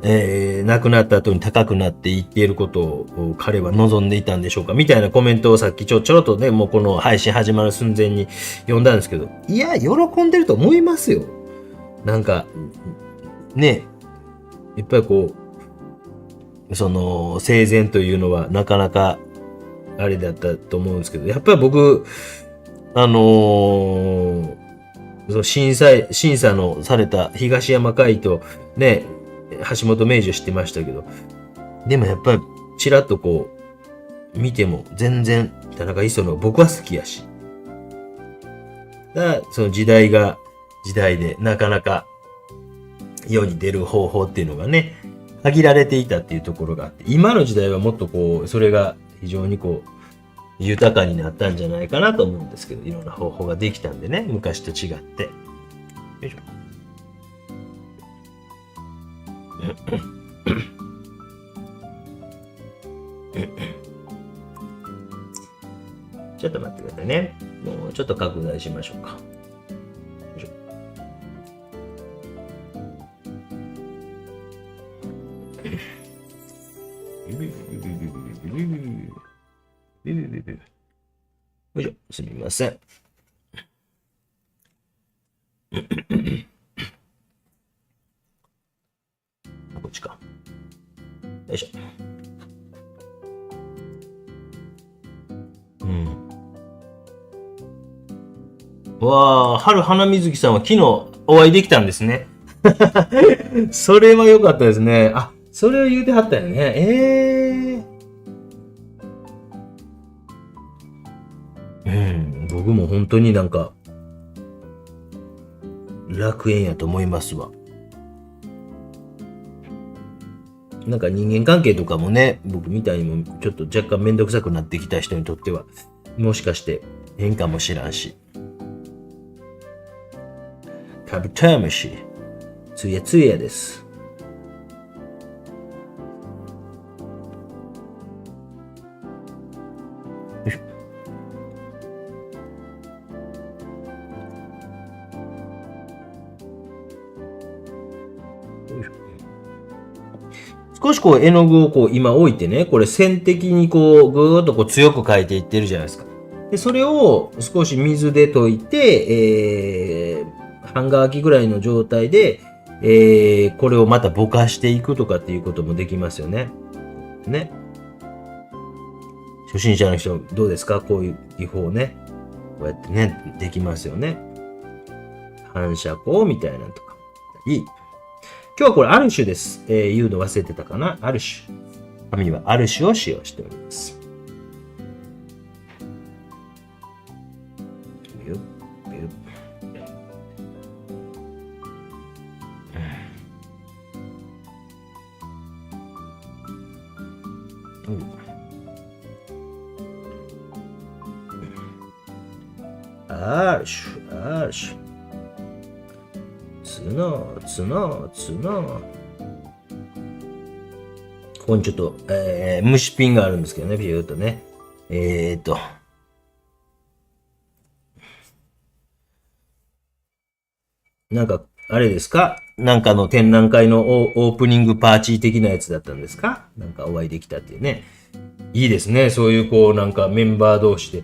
亡くなった後に高くなっていっていることを彼は望んでいたんでしょうかみたいなコメントをさっきちょろっとね、もうこの配信始まる寸前に読んだんですけど、いや、喜んでると思いますよ。なんか、ね、やっぱりこう、その、生前というのはなかなか、あれだったと思うんですけど、やっぱり僕、その審査のされた東山海とね、橋本明治を知ってましたけど、でもやっぱりちらっとこう、見ても全然田中磯野僕は好きやし。だからその時代が時代でなかなか世に出る方法っていうのがね、限られていたっていうところがあって、今の時代はもっとこう、それが非常にこう、豊かになったんじゃないかなと思うんですけど、いろんな方法ができたんでね、昔と違って。よいしょ。ちょっと待ってくださいね。もうちょっと拡大しましょうか。よいしょ。よいしょ、すみません。こっちか。よいしょ。うん。わあ、春花水木さんは昨日お会いできたんですね。それは良かったですね。あ、それを言うてはったよね。うん、僕も本当になんか、楽園やと思いますわ。なんか人間関係とかもね、僕みたいにもちょっと若干めんどくさくなってきた人にとっては、もしかして変かもしらんし。カブトムシ、つやつやです。少しこう絵の具をこう今置いてね、これ線的にこうぐーっとこう強く描いていってるじゃないですか。で、それを少し水で溶いて、半乾きぐらいの状態で、これをまたぼかしていくとかっていうこともできますよね。ね。初心者の人どうですかこういう技法ね。こうやってね、できますよね。反射光みたいなのとか。いい。今日はこれアルシュです。言うの忘れてたかなアルシュ。紙はアルシュを使用しております。よっよっアルシュ、アルシュ。角。ここにちょっと、虫ピンがあるんですけどね、ビューっとね。なんか、あれですかなんかの展覧会のオープニングパーティー的なやつだったんですかなんかお会いできたっていうね。いいですね。そういうこう、なんかメンバー同士で、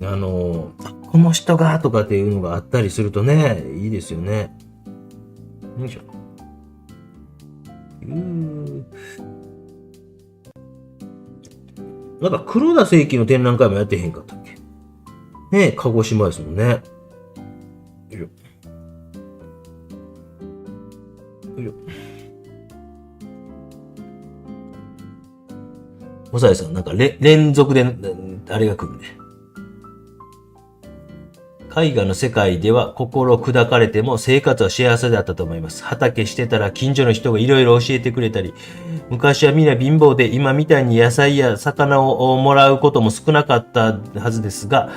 この人がとかっていうのがあったりするとね、いいですよね。よいしょ。なんか黒田清輝の展覧会もやってへんかったっけねえ、鹿児島ですもんね。よいしょ。よいしょ。おさえさん、なんか連続で、あれが来るね。絵画の世界では心砕かれても生活は幸せだったと思います。畑してたら近所の人がいろいろ教えてくれたり、昔はみんな貧乏で今みたいに野菜や魚をもらうことも少なかったはずですが、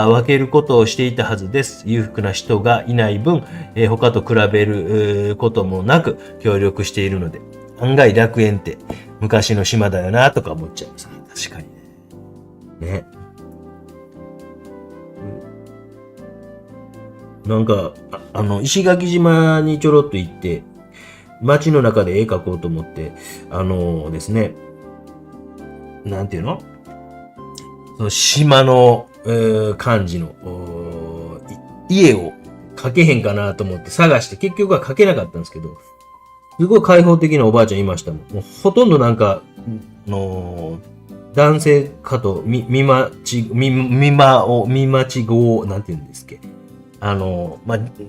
分けることをしていたはずです。裕福な人がいない分、他と比べることもなく協力しているので、案外楽園って昔の島だよなとか思っちゃいます。確かにね。なんか、石垣島にちょろっと行って、街の中で絵描こうと思って、ですね、なんていうのその島の、感じの、家を描けへんかなと思って探して、結局は描けなかったんですけど、すごい開放的なおばあちゃんいましたもん。もうほとんどなんか、男性かと見間違おう、なんて言うんですっけ。まあ、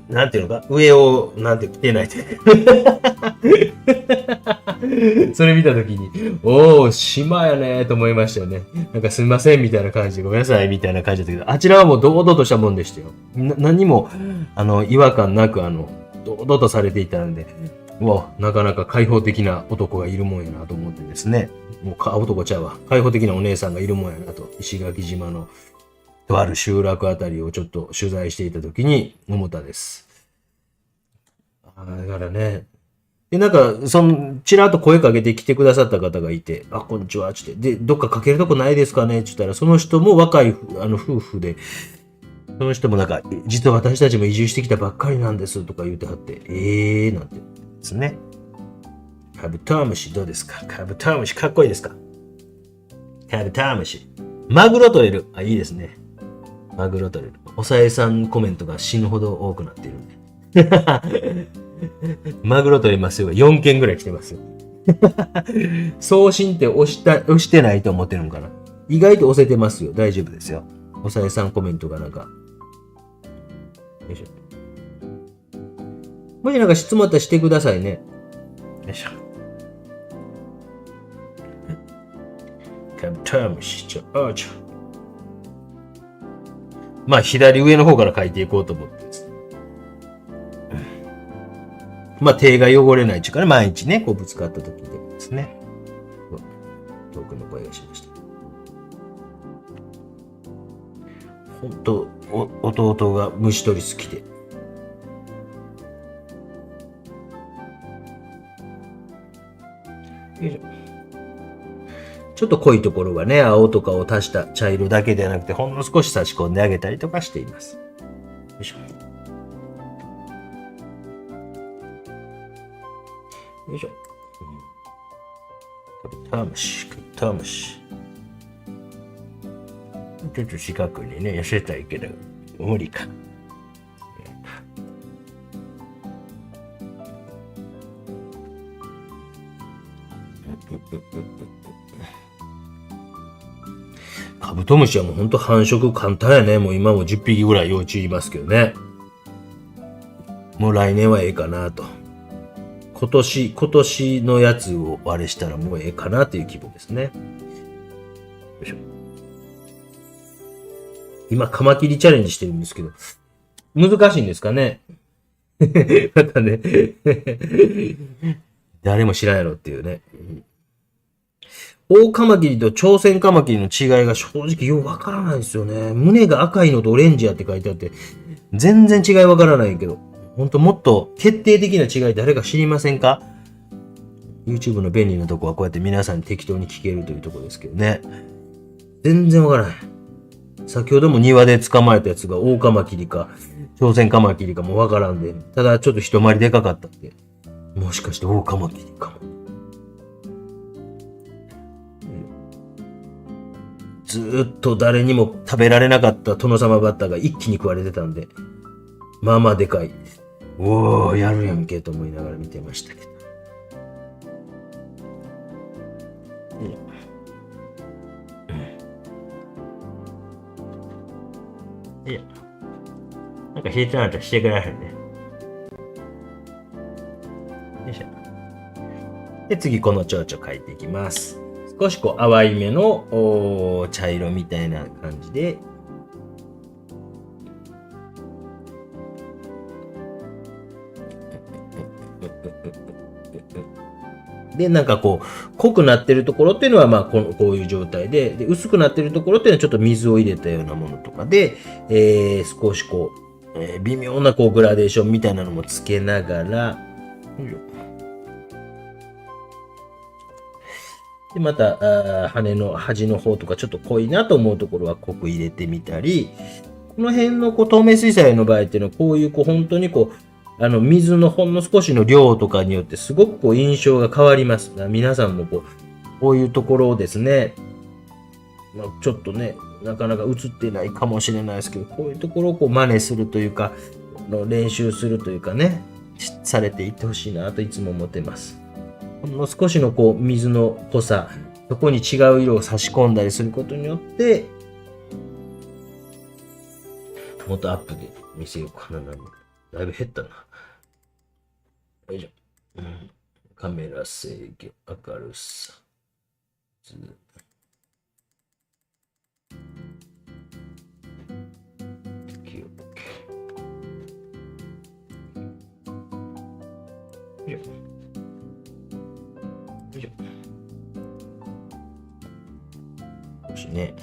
なんていうのか、上を、なんて着てないって。それ見たときに、おー、島やねーと思いましたよね。なんかすみませんみたいな感じで、ごめんなさいみたいな感じだったけど、あちらはもう堂々としたもんでしたよ。何も、違和感なく、堂々とされていたので、うわ、なかなか開放的な男がいるもんやなと思ってですね。もう男ちゃうわ。開放的なお姉さんがいるもんやなと、石垣島のとある集落あたりをちょっと取材していたときに思ったです。だからね。で、なんか、ちらっと声かけて来てくださった方がいて、あ、こんにちは、つって。で、どっかかけるとこないですかねって言ったら、その人も若い、夫婦で、その人もなんか、実は私たちも移住してきたばっかりなんです、とか言うてはって、なんて。ですね。カブトムシどうですか？カブトムシかっこいいですか？カブトムシ。マグロ取れる。あ、いいですね。マグロ取れる。おさえさんコメントが死ぬほど多くなっているんで。マグロ取れますよ。4件ぐらい来てますよ。送信って押してないと思ってるのかな？意外と押せてますよ。大丈夫ですよ。おさえさんコメントがなんか。よいしょ。もしなんか質問あったらしてくださいね。よいしょ。カブトムシちょ。まあ、左上の方から書いていこうと思ってです。まあ、手が汚れないっていうかね、毎日ね、こうぶつかった時でですね。遠くの声がしました。ほんと、弟が虫取り好きで。よいしょ。ちょっと濃いところはね、青とかを足した茶色だけではなくて、ほんの少し差し込んであげたりとかしています。よいしょ。よいしょ。カブトムシ。ちょっと近くにね、寄せたいけど、無理か。カブトムシはもうほんと繁殖簡単やね。もう今も10匹ぐらい幼虫いますけどね。もう来年はええかなと。今年のやつをあれしたらもうええかなという気分ですね。よいしょ。今、カマキリチャレンジしてるんですけど、難しいんですかね。またね。誰も知らんやろっていうね。大カマキリと朝鮮カマキリの違いが正直よくわからないですよね。胸が赤いのとオレンジやって書いてあって、全然違いわからないけど、ほんともっと決定的な違い誰か知りませんか？ YouTube の便利なとこはこうやって皆さんに適当に聞けるというところですけどね。全然わからない。先ほども庭で捕まえたやつが大カマキリか、朝鮮カマキリかもわからんで、ただちょっと一回りでかかったって。もしかして大カマキリかも。ずーっと誰にも食べられなかった殿様バッターが一気に食われてたんで、まあまあでかい。おー、やるやんけと思いながら見てましたけど。いや、なんか一つなんとしてくださいね。よいしょ。で、次この蝶々描いていきます。少しこう淡いめの茶色みたいな感じで、で、なんかこう、濃くなってるところっていうのは、まあこういう状態で、薄くなってるところっていうのはちょっと水を入れたようなものとかで、少しこう、微妙なこうグラデーションみたいなのもつけながら、で、また、羽の端の方とかちょっと濃いなと思うところは濃く入れてみたり、この辺の透明水彩の場合っていうのは、こういう本当に水のほんの少しの量とかによってすごく印象が変わります。皆さんもこういうところをですね、ちょっとね、なかなか映ってないかもしれないですけど、こういうところを真似するというか、練習するというかね、されていってほしいなといつも思ってます。ほんの少しの水の濃さ、そこに違う色を差し込んだりすることによって、もっとアップで見せようかな。だいぶ減ったな。よいしょ。カメラ制御、明るさ。よいしょ。少しね。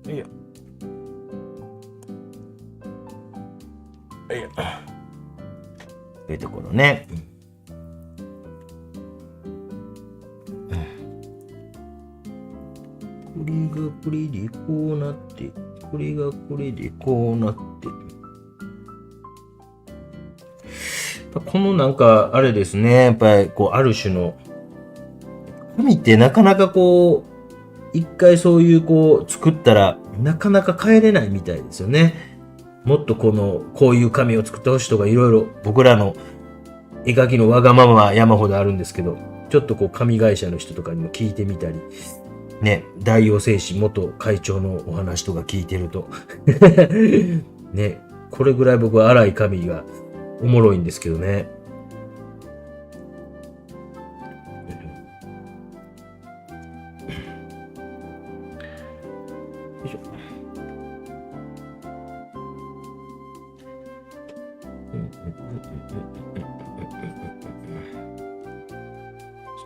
よいしょ。よいしょ。こういうところね。これがこれでこうなって、これがこれでこうなって。このなんか、あれですね。やっぱりある種の、紙ってなかなか一回そういう作ったら、なかなか変えれないみたいですよね。もっとこういう紙を作ってほしいとかいろいろ僕らの絵描きのわがままは山ほどあるんですけど、ちょっと紙会社の人とかにも聞いてみたり、ね、大王製紙元会長のお話とか聞いてると、ね、これぐらい僕は粗い紙がおもろいんですけどね。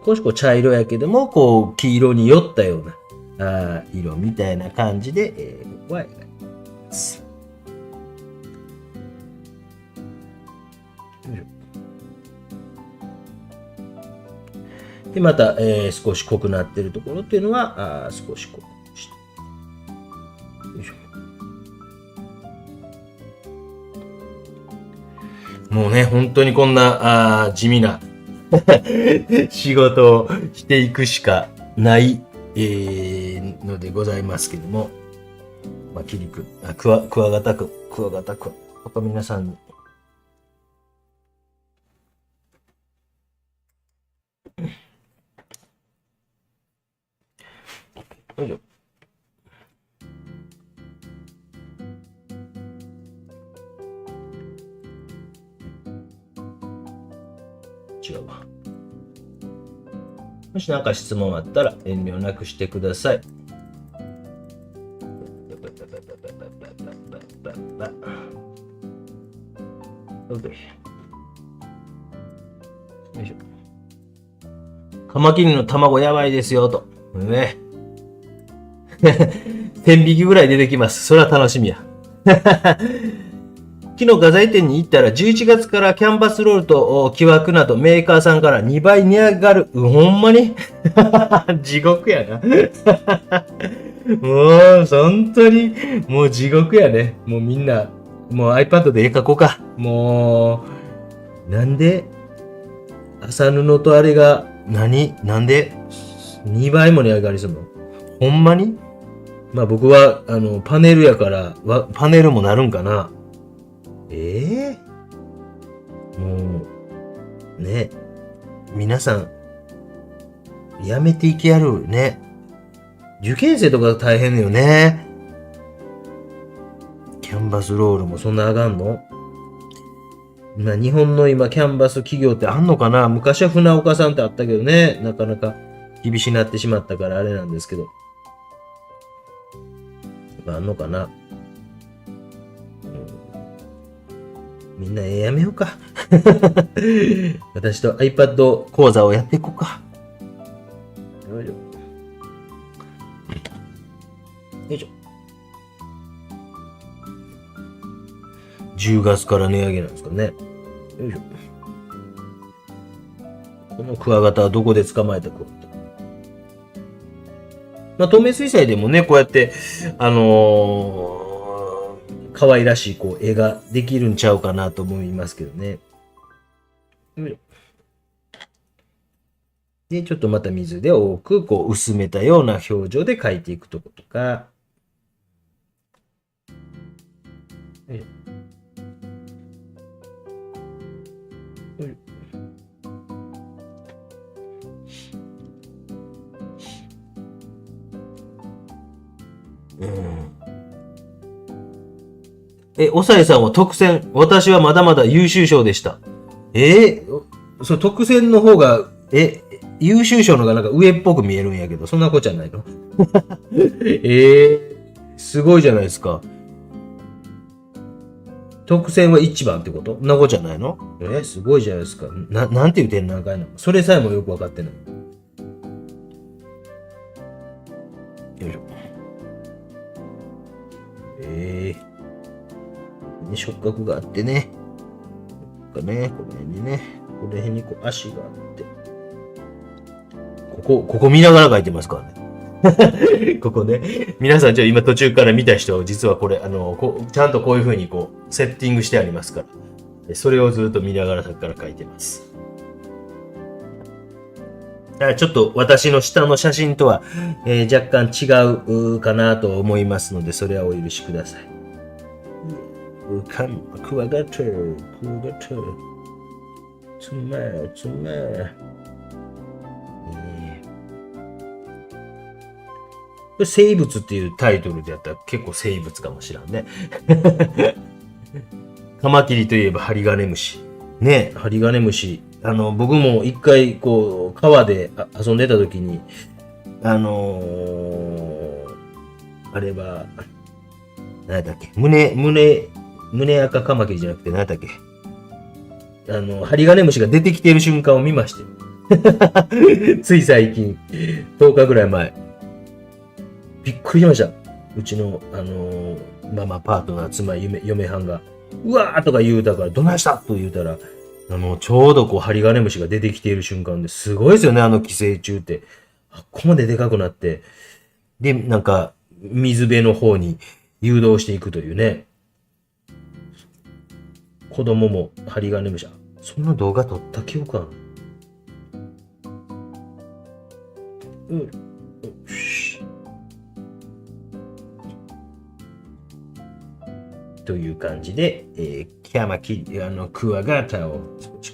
少し茶色やけども、黄色に寄ったような色みたいな感じで、僕は描きます。で、また、少し濃くなっているところっていうのは、少しこうして。よいしょ。もうね、本当にこんな地味な仕事をしていくしかない、のでございますけども、キリ君、クワガタ君、皆さんに。よいしょ。違うわ。もし何か質問あったら遠慮なくしてください。よいしょ。カマキリの卵やばいですよと。ね。1000匹ぐらい出てきます。それは楽しみや。昨日画材店に行ったら11月からキャンバスロールと木枠などメーカーさんから2倍値上がる。ほんまに地獄やな。もう本当にもう地獄やね。もうみんなもう iPad で絵描こうか。もうなんで麻布とあれがなんで2倍も値上がりするの？ほんまに？僕はパネルやからパネルもなるんかな。もう、ね、皆さん、やめていきやるね。受験生とか大変だよね。キャンバスロールもそんな上がんの？日本の今、キャンバス企業ってあんのかな？昔は船岡さんってあったけどね、なかなか厳しになってしまったからあれなんですけど。あんのかな？みんなやめようか。私と iPad 講座をやっていこうか。よいしょ。よいしょ。10月から値上げなんですかね。よいしょ。このクワガタはどこで捕まえたか。まあ、透明水彩でもね、こうやって、可愛らしいこう絵ができるんちゃうかなと思いますけどね。で、ちょっとまた水で多くこう薄めたような表情で描いていくとことか。おさえさんは特選。私はまだまだ優秀賞でした。そう、特選の方が、優秀賞のがなんか上っぽく見えるんやけど、そんなことじゃないのすごいじゃないですか。特選は一番ってことなことじゃないのすごいじゃないですか。なんて言うてんの何回なのそれさえもよくわかってない。よいしょ。触覚があってね。この辺にね。この辺にこう足があって。ここ見ながら描いてますからね。ここね。皆さん、今途中から見た人、実はこれ、ちゃんとこういう風にこう、セッティングしてありますから。それをずっと見ながらさっきから描いてます。ちょっと私の下の写真とは、若干違うかなと思いますので、それはお許しください。クワガタ、つま。生物っていうタイトルでやったら結構生物かもしらんね。カマキリといえばハリガネムシ。ね、ハリガネムシ。僕も一回こう、川で遊んでた時に、あれは、何だっけ、胸赤カマキリじゃなくて何だっけ、ハリガネムシが出てきている瞬間を見まして。つい最近、10日ぐらい前。びっくりしました。うちの、パートナー、妻、嫁はんが、うわーとか言うたから、どないしたと言うたら、ちょうどこう、ハリガネムシが出てきている瞬間ですごいですよね、寄生虫って。ここまででかくなって、で、なんか、水辺の方に誘導していくというね。子供もハリガネムシ。そんな動画撮った記憶ある。という感じで、クワガタをもうち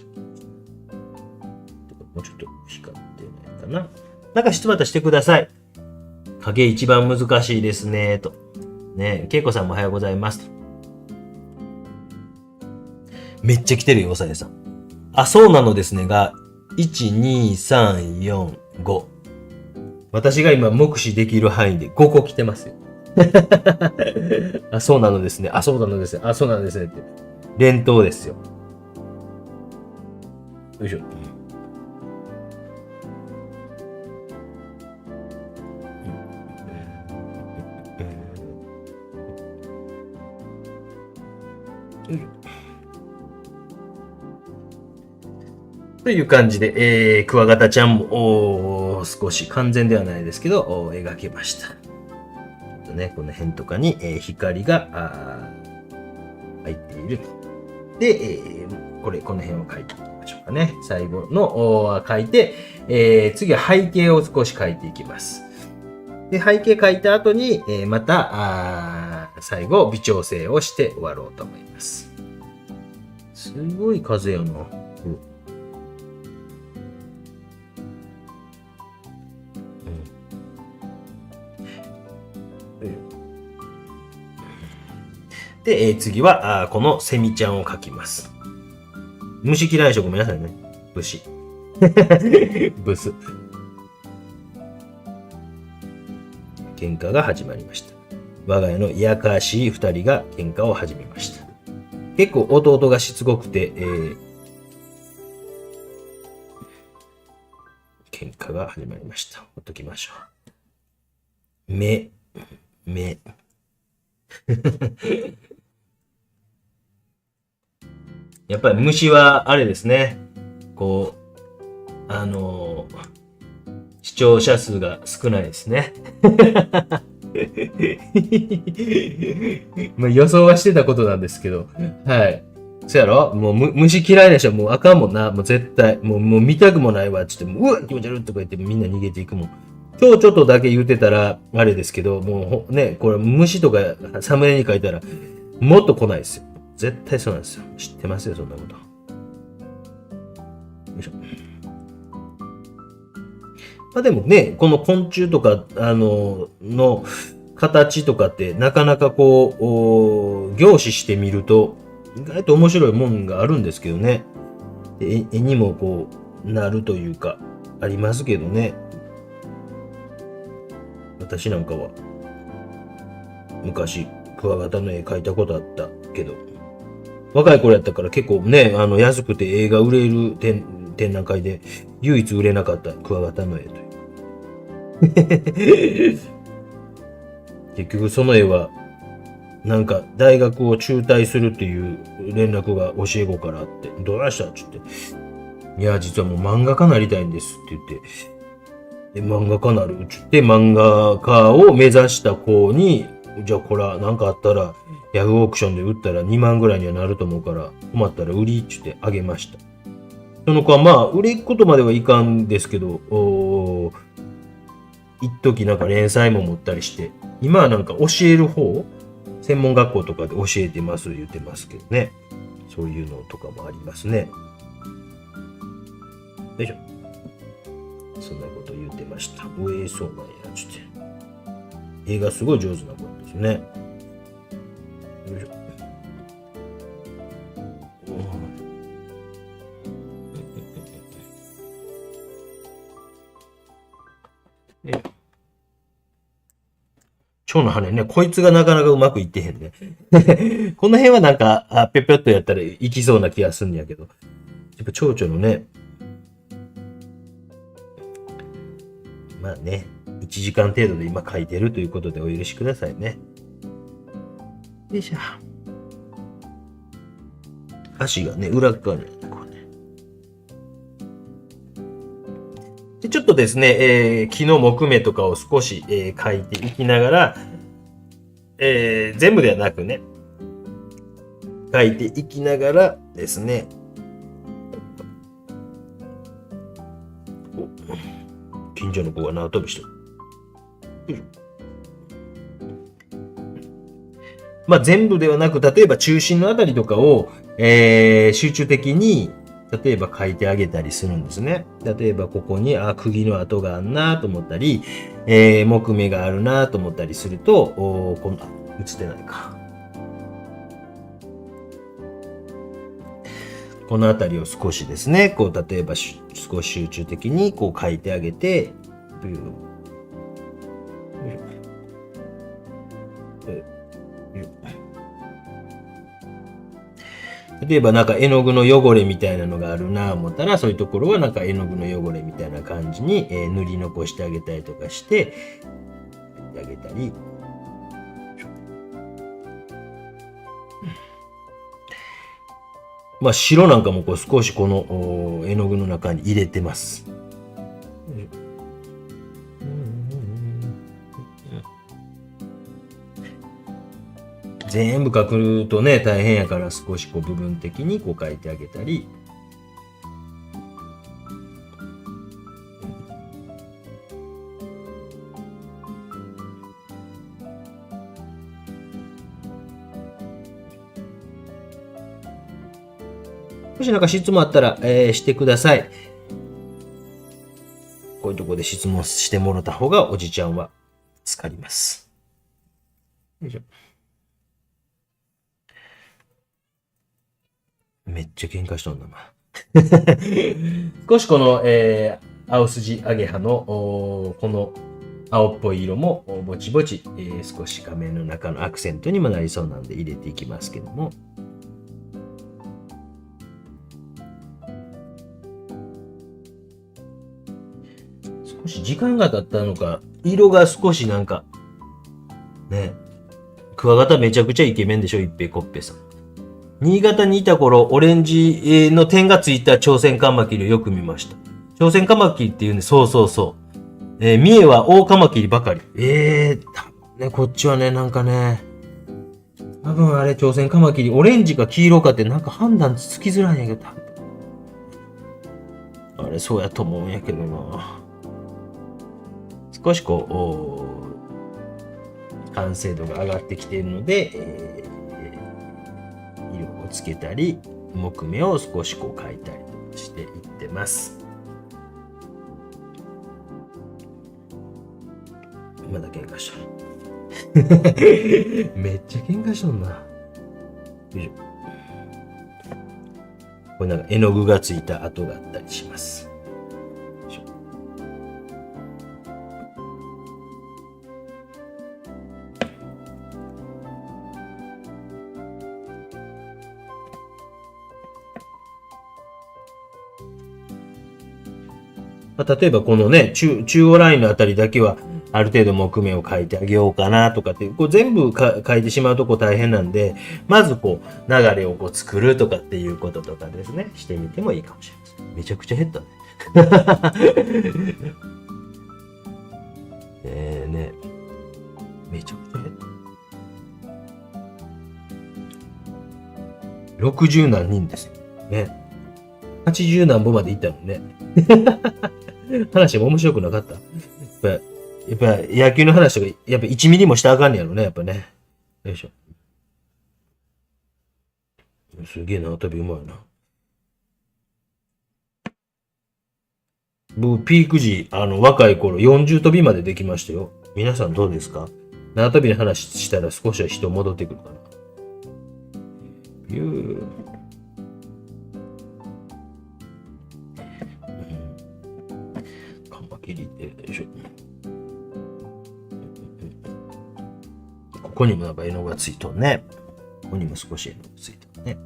ょっと光ってないかな。なんか質問してください。影一番難しいですね、と。ね、けいこさんもおはようございますと。めっちゃ来てるよ、おさえさん。そうなのですねが、1、2、3、4、5。私が今目視できる範囲で5個来てますよ。そうなのですね。そうなのですね。そうなんですねって。連投ですよ。よいしょ。という感じで、クワガタちゃんも少し完全ではないですけど描けました。ね、この辺とかに、光が入っていると。で、この辺を描いていきましょうかね。最後の描いて、次は背景を少し描いていきます。で、背景描いた後に、また最後微調整をして終わろうと思います。すごい風やな。で、次はこのセミちゃんを描きます。虫嫌いでしょ、ごめんなさいね。虫。ブス。喧嘩が始まりました。我が家のやかしい二人が喧嘩を始めました。結構弟がしつこくて、喧嘩が始まりました。ほっときましょう。目。やっぱり虫はあれですね。こう、視聴者数が少ないですね。まあ予想はしてたことなんですけど、はい。そやろもう虫嫌いな人はもうあかんもんな。もう絶対。もう見たくもないわ。って言って、うわ気持ち悪いとか言ってみんな逃げていくもん。今日ちょっとだけ言ってたら、あれですけど、もうね、これ虫とかサムネに書いたら、もっと来ないですよ。絶対そうなんですよ。知ってますよ、そんなこと。よいしょ。まあでもね、この昆虫とか、の形とかってなかなかこう、凝視してみると、意外と面白いもんがあるんですけどね。絵にもこう、なるというか、ありますけどね。私なんかは、昔、クワガタの絵描いたことあったけど、若い頃やったから結構ね、安くて絵が売れる展覧会で、唯一売れなかったクワガタの絵という。結局その絵は、なんか大学を中退するっていう連絡が教え子からあって、どうらしたって言って、いや、実はもう漫画家なりたいんですって言って、漫画家なるって言って、漫画家を目指した子に、じゃあこれはなんかあったら、ヤフーオークションで売ったら2万ぐらいにはなると思うから、困ったら売りって言ってあげました。その子はまあ、売れっことまではいかんですけど、一時なんか連載も持ったりして、今はなんか教える方、専門学校とかで教えてます言ってますけどね。そういうのとかもありますね。よいしょ。そんなこと言ってました。そうなんや、つって。映画すごい上手な子ですね。よいしょ。蝶の羽ね、こいつがなかなかうまくいってへんね。この辺はなんか、ぴょぴょっとやったらいきそうな気がするんやけど。やっぱ蝶々のね、まあね、1時間程度で今書いてるということでお許しくださいね。よいしょ。足がね、裏側にこうね。でちょっとですね、木の木目とかを少し、書いていきながら、全部ではなくね、書いていきながらですね、近所の子が縄跳びしてる。まあ全部ではなく、例えば中心のあたりとかを、集中的に、例えば書いてあげたりするんですね。例えばここに、釘の跡があるなと思ったり、木目があるなと思ったりすると、こんな、映ってないか。このあたりを少しですね、こう、例えば少し集中的にこう書いてあげて、例えばなんか絵の具の汚れみたいなのがあるなぁ思ったら、そういうところはなんか絵の具の汚れみたいな感じに、塗り残してあげたりとかして、やってあげたり。まあ白なんかもこう少しこの絵の具の中に入れてます。全部書くとね、大変やから少しこう部分的にこう書いてあげたり。もしなんか質問あったら、してください。こういうところで質問してもらった方がおじちゃんは助かります。よいしょ。めっちゃ喧嘩しとんな、まあ。少しこの、青筋アゲハのこの青っぽい色もぼちぼち、少し画面の中のアクセントにもなりそうなんで入れていきますけども。少し時間が経ったのか、色が少しなんか、ね、クワガタめちゃくちゃイケメンでしょ、一平コッペさん。新潟にいた頃、オレンジの点がついた朝鮮カマキリをよく見ました。朝鮮カマキリっていうね、そうそうそう。三重は大カマキリばかり。ね、こっちはね、なんかね、多分あれ、朝鮮カマキリ、オレンジか黄色かってなんか判断つきづらいんやけど、あれ、そうやと思うんやけどな。少しこう、完成度が上がってきているので、色をつけたり、木目を少しこう描いたりしていってます。まだ喧嘩しとる。めっちゃ喧嘩しとんな。よいしょ。これなんか絵の具がついた跡があったりします。例えばこのね、中央ラインのあたりだけは、ある程度木目を描いてあげようかなとかって、こう全部描いてしまうとこ大変なんで、まずこう流れをこう作るとかっていうこととかですね、してみてもいいかもしれません。めちゃくちゃ減ったね。ね、めちゃくちゃ減った。60何人ですよ。ね。80何歩まで行ったのね。話も面白くなかった。やっぱ野球の話とか、やっぱ1ミリもしたらあかんねやろね、やっぱね。よいしょ。すげえ縄跳びうまいな。僕、ピーク時、若い頃、40跳びまでできましたよ。皆さんどうですか？縄跳びの話したら少しは人戻ってくるかな。カマキリってでしょ。ここにもなんか絵の具がついとんね。ここにも少し絵の具ついとんね。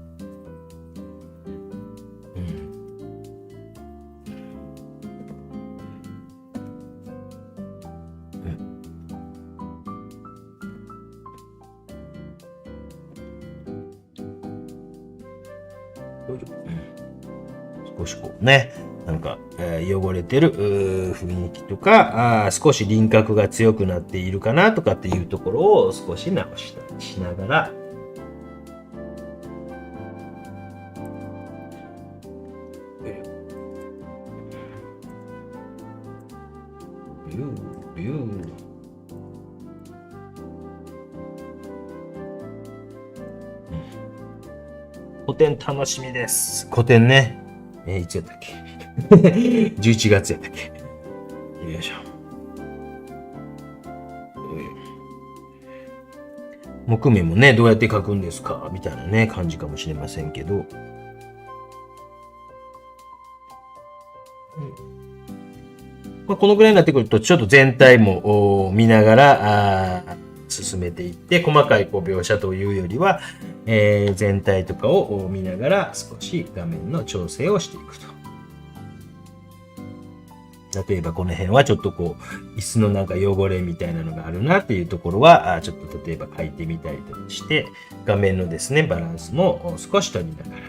少しこうね、なんか、汚れてる雰囲気とか少し輪郭が強くなっているかなとかっていうところを少し直したりしながら、個展楽しみです。個展ね。いつやったっけ11月やったっけ。よいしょ。木目もね、どうやって描くんですかみたいなね、感じかもしれませんけど。このぐらいになってくると、ちょっと全体も見ながら進めていって、細かいこう描写というよりは、全体とかを見ながら少し画面の調整をしていくと。例えばこの辺はちょっとこう椅子のなんか汚れみたいなのがあるなっていうところはちょっと例えば書いてみたりとかして画面のですねバランスも少し取りなが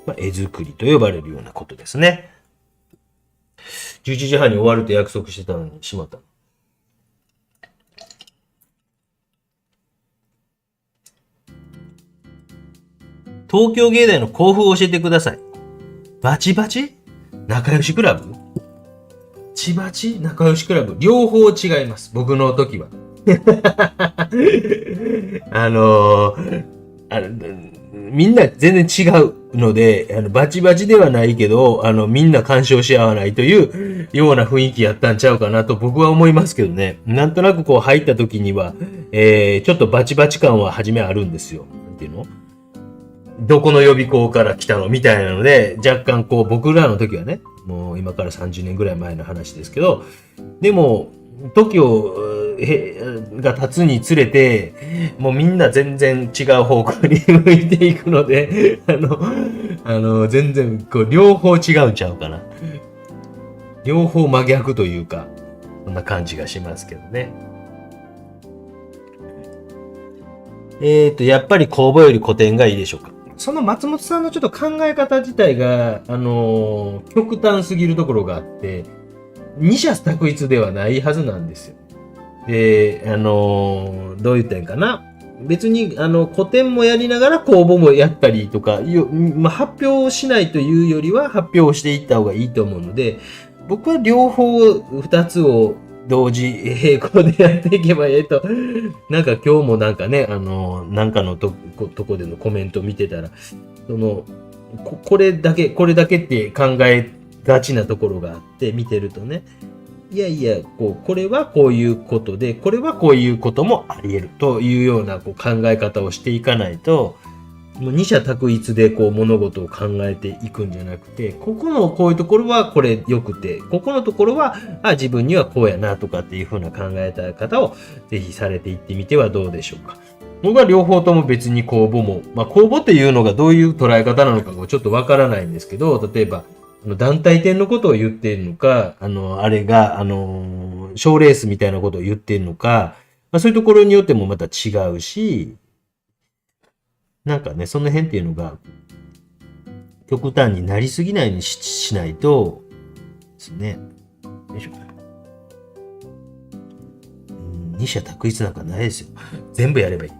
ら。絵作りと呼ばれるようなことですね。11時半に終わると約束してたのにしまった。東京芸大の校風を教えてください。バチバチ仲良しクラブチバチ仲良しクラブ両方違います。僕の時は。みんな全然違うので、バチバチではないけど、みんな干渉し合わないというような雰囲気やったんちゃうかなと僕は思いますけどね。なんとなくこう入った時には、ちょっとバチバチ感は初めあるんですよ。なんていうの？どこの予備校から来たのみたいなので、若干こう僕らの時はね、もう今から30年ぐらい前の話ですけど、でも、時が経つにつれて、もうみんな全然違う方向に向いていくので、全然こう両方違うんちゃうかな。両方真逆というか、そんな感じがしますけどね。やっぱり公募より古典がいいでしょうか。その松本さんのちょっと考え方自体が、極端すぎるところがあって、二者択一ではないはずなんですよ。で、どう言ったらいいかな。別に、古典もやりながら公募もやったりとか、まあ、発表しないというよりは発表していった方がいいと思うので、僕は両方二つを同時並行でやっていけばいいと。なんか今日もなんかね、なんかのとこでのコメント見てたら、これだけって考えがちなところがあって、見てるとね、いやいや、これはこういうことで、これはこういうこともあり得るというような考え方をしていかないと、もう二者択一で物事を考えていくんじゃなくて、ここのこういうところはこれ良くて、ここのところは、自分にはこうやなとかっていう風な考え方をぜひされていってみてはどうでしょうか。僕は両方とも別に公募も、公募っていうのがどういう捉え方なのかがちょっとわからないんですけど、例えば、団体戦のことを言っているのか、あれが、賞レースみたいなことを言っているのか、そういうところによってもまた違うし、なんかね、その辺っていうのが、極端になりすぎないようにしないと、ですね。よいしょ。二者択一なんかないですよ。全部やればいい。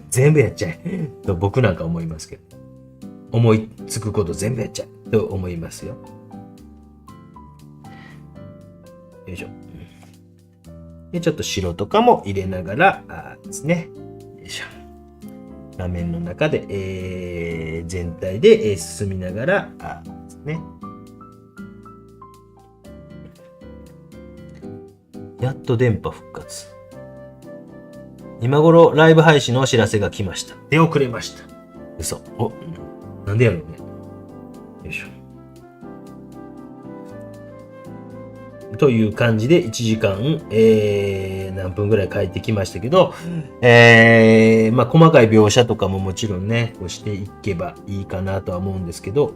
全部やっちゃえ。と僕なんか思いますけど。思いつくこと全部やっちゃえ。と思いますよ。よいしょ。で、ちょっと白とかも入れながら、ですね。よいしょ。画面の中で、全体で、進みながら、ですね。やっと電波復活。今頃ライブ配信のお知らせが来ました。出遅れました。嘘。なんでやろうね。よいしょ。という感じで1時間、何分ぐらい帰ってきましたけど、細かい描写とかももちろんね、こうしていけばいいかなとは思うんですけど、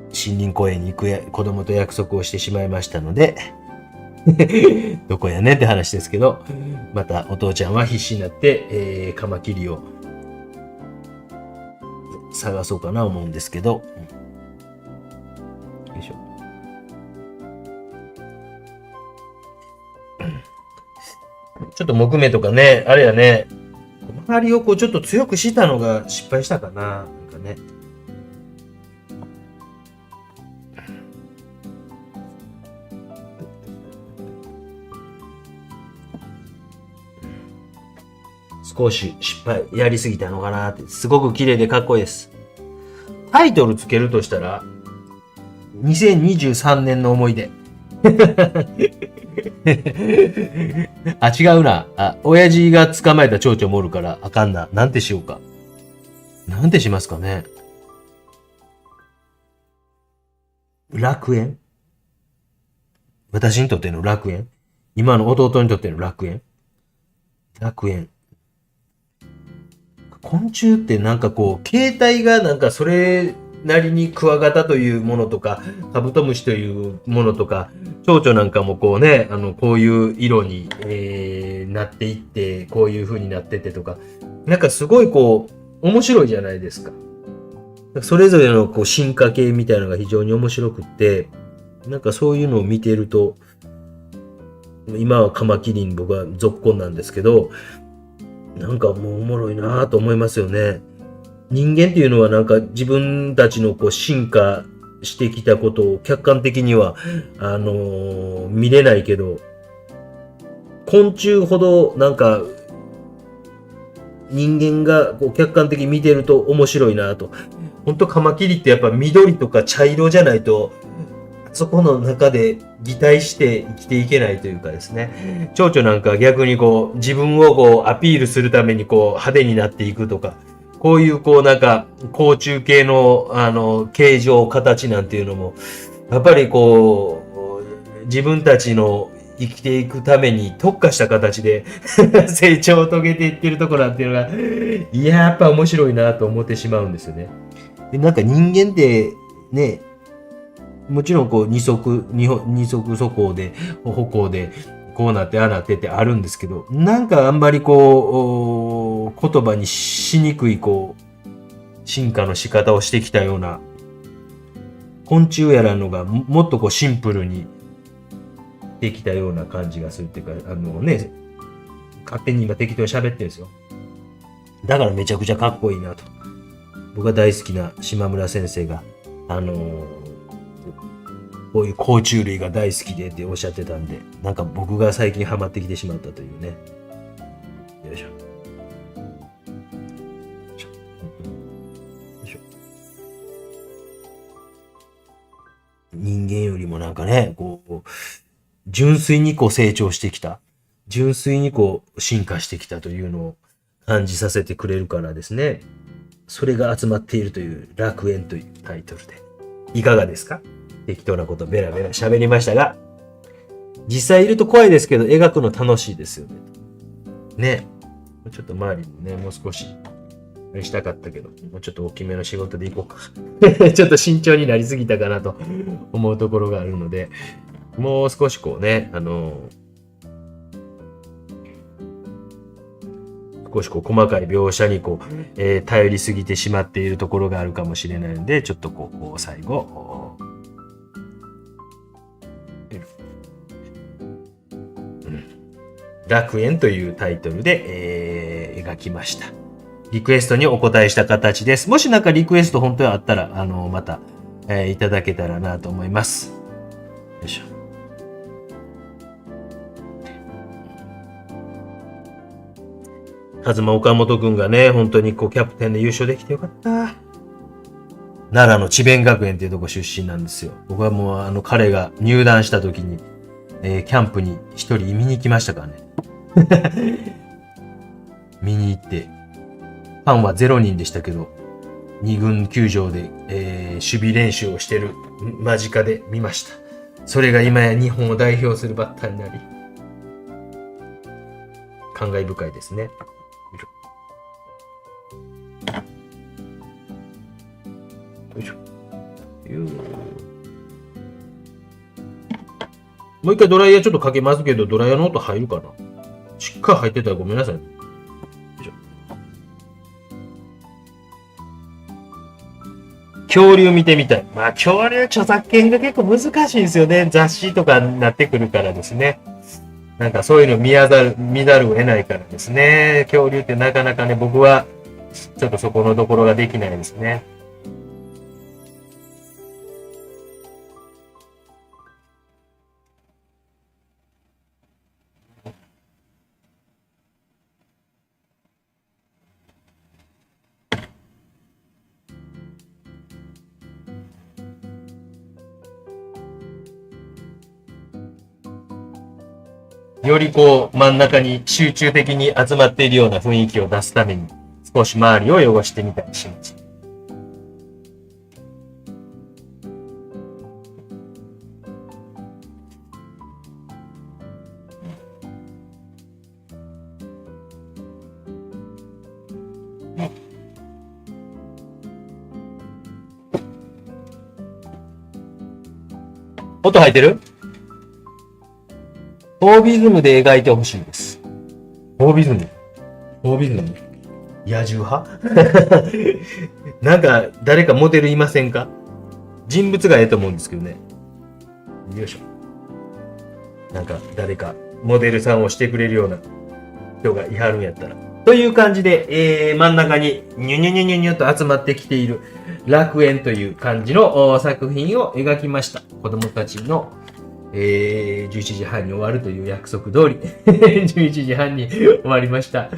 森林公園に行く子供と約束をしてしまいましたので、どこやねんって話ですけど、またお父ちゃんは必死になって、カマキリを探そうかな思うんですけど、よいしょ。ちょっと木目とかね、あれやね、周りをちょっと強くしたのが失敗したかな、なんかね。少し失敗やりすぎたのかなって、すごく綺麗でかっこいいです。タイトルつけるとしたら、2023年の思い出。違うな。親父が捕まえた蝶々もおるからあかんな。なんてしようか。なんてしますかね。楽園？私にとっての楽園？今の弟にとっての楽園？楽園。昆虫ってなんか形態がなんかそれなりにクワガタというものとか、カブトムシというものとか、蝶々なんかもこういう色に、なっていって、こういう風になっててとか、なんかすごい面白いじゃないですか。それぞれの進化系みたいなのが非常に面白くって、なんかそういうのを見てると、今はカマキリン僕は続婚なんですけど、なんかもうおもろいなぁと思いますよね。人間っていうのはなんか自分たちの進化してきたことを客観的には、見れないけど、昆虫ほどなんか人間が客観的に見てると面白いなと。ほんとカマキリってやっぱ緑とか茶色じゃないと、そこの中で擬態して生きていけないというかですね。蝶々なんか逆に自分をアピールするために派手になっていくとか、こういうなんか甲虫系の形状、形なんていうのも、やっぱり自分たちの生きていくために特化した形で成長を遂げていってるところなんていうのが、やっぱ面白いなと思ってしまうんですよね。でなんか人間ってね、もちろん二足歩行でこうなってああなってってあるんですけど、なんかあんまりこう、言葉にしにくいこう、進化の仕方をしてきたような、昆虫やらのがもっとこうシンプルにできたような感じがするっていうか、勝手に今適当に喋ってるんですよ。だからめちゃくちゃかっこいいなと。僕が大好きな島村先生が、こういう甲虫類が大好きでっておっしゃってたんで、なんか僕が最近ハマってきてしまったというね。よいしょ。よいしょ。よいしょ。人間よりもなんかね、こう、純粋にこう成長してきた。純粋にこう進化してきたというのを感じさせてくれるからですね。それが集まっているという楽園というタイトルで。いかがですか？適当なことベラベラ喋りましたが、実際いると怖いですけど、描くの楽しいですよね。ね。ちょっと周りもね、もう少し、したかったけど、もうちょっと大きめの仕事で行こうか。ちょっと慎重になりすぎたかなと思うところがあるので、もう少しこうね、少しこう細かい描写にこう、頼りすぎてしまっているところがあるかもしれないので、ちょっとこう最後、楽園というタイトルで、描きました。リクエストにお答えした形です。もしなんかリクエスト本当にあったら、また、いただけたらなと思います。よいしょ。カズマ岡本くんがね、本当にこうキャプテンで優勝できてよかった。奈良の智弁学園っていうとこ出身なんですよ。僕はもう彼が入団した時に、キャンプに一人見に行きましたからね。見に行って、ファンは0人でしたけど、2軍球場で、守備練習をしてる間近で見ました。それが今や日本を代表するバッターになり、感慨深いですね。よいしょ。もう一回ドライヤーちょっとかけますけど、ドライヤーの音入るかな？しっかり入ってたらごめんなさい。恐竜見てみたい。まあ、恐竜著作権が結構難しいんですよね。雑誌とかになってくるからですね。なんかそういうの見ざるを得ないからですね。恐竜ってなかなかね、僕はちょっとそこのところができないですね。よりこう真ん中に集中的に集まっているような雰囲気を出すために少し周りを汚してみたりします。音入ってる？フォービズムで描いてほしいです。フォービズム。フォービズム。野獣派なんか、誰かモデルいませんか？人物がええと思うんですけどね。よいしょ。なんか、誰か、モデルさんをしてくれるような人がいはるんやったら。という感じで、真ん中にニュニュニュニュニュと集まってきている楽園という感じの作品を描きました。子供たちの11時半に終わるという約束通り11時半に終わりました。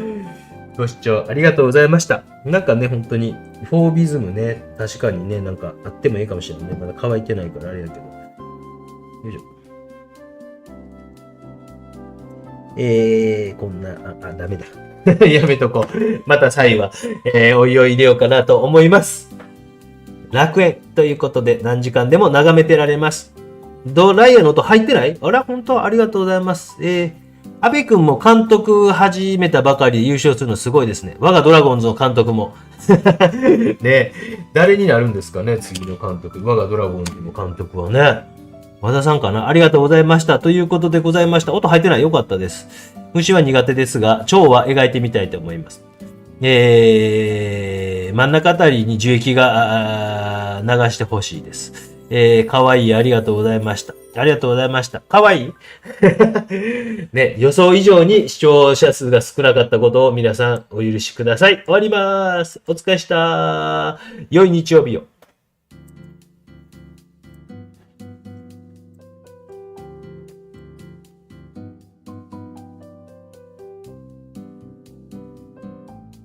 ご視聴ありがとうございました。なんかね、本当に、フォービズムね、確かにね、なんかあってもいいかもしれないね。まだ乾いてないからあれやけど。よいしょ。こんな、ダメだ。やめとこう。また際は、おいおい入れようかなと思います。楽園ということで何時間でも眺めてられます。ドライヤーの音入ってない？あら、本当ありがとうございます。安部くんも監督始めたばかりで優勝するのすごいですね。我がドラゴンズの監督も。ね誰になるんですかね、次の監督。我がドラゴンズの監督はね。和田さんかな、ありがとうございました。ということでございました。音入ってない。よかったです。虫は苦手ですが、蝶は描いてみたいと思います。真ん中あたりに樹液が流してほしいです。かわいい。ありがとうございました。ありがとうございました。かわいいね、予想以上に視聴者数が少なかったことを皆さんお許しください。終わります。お疲れした。良い日曜日を。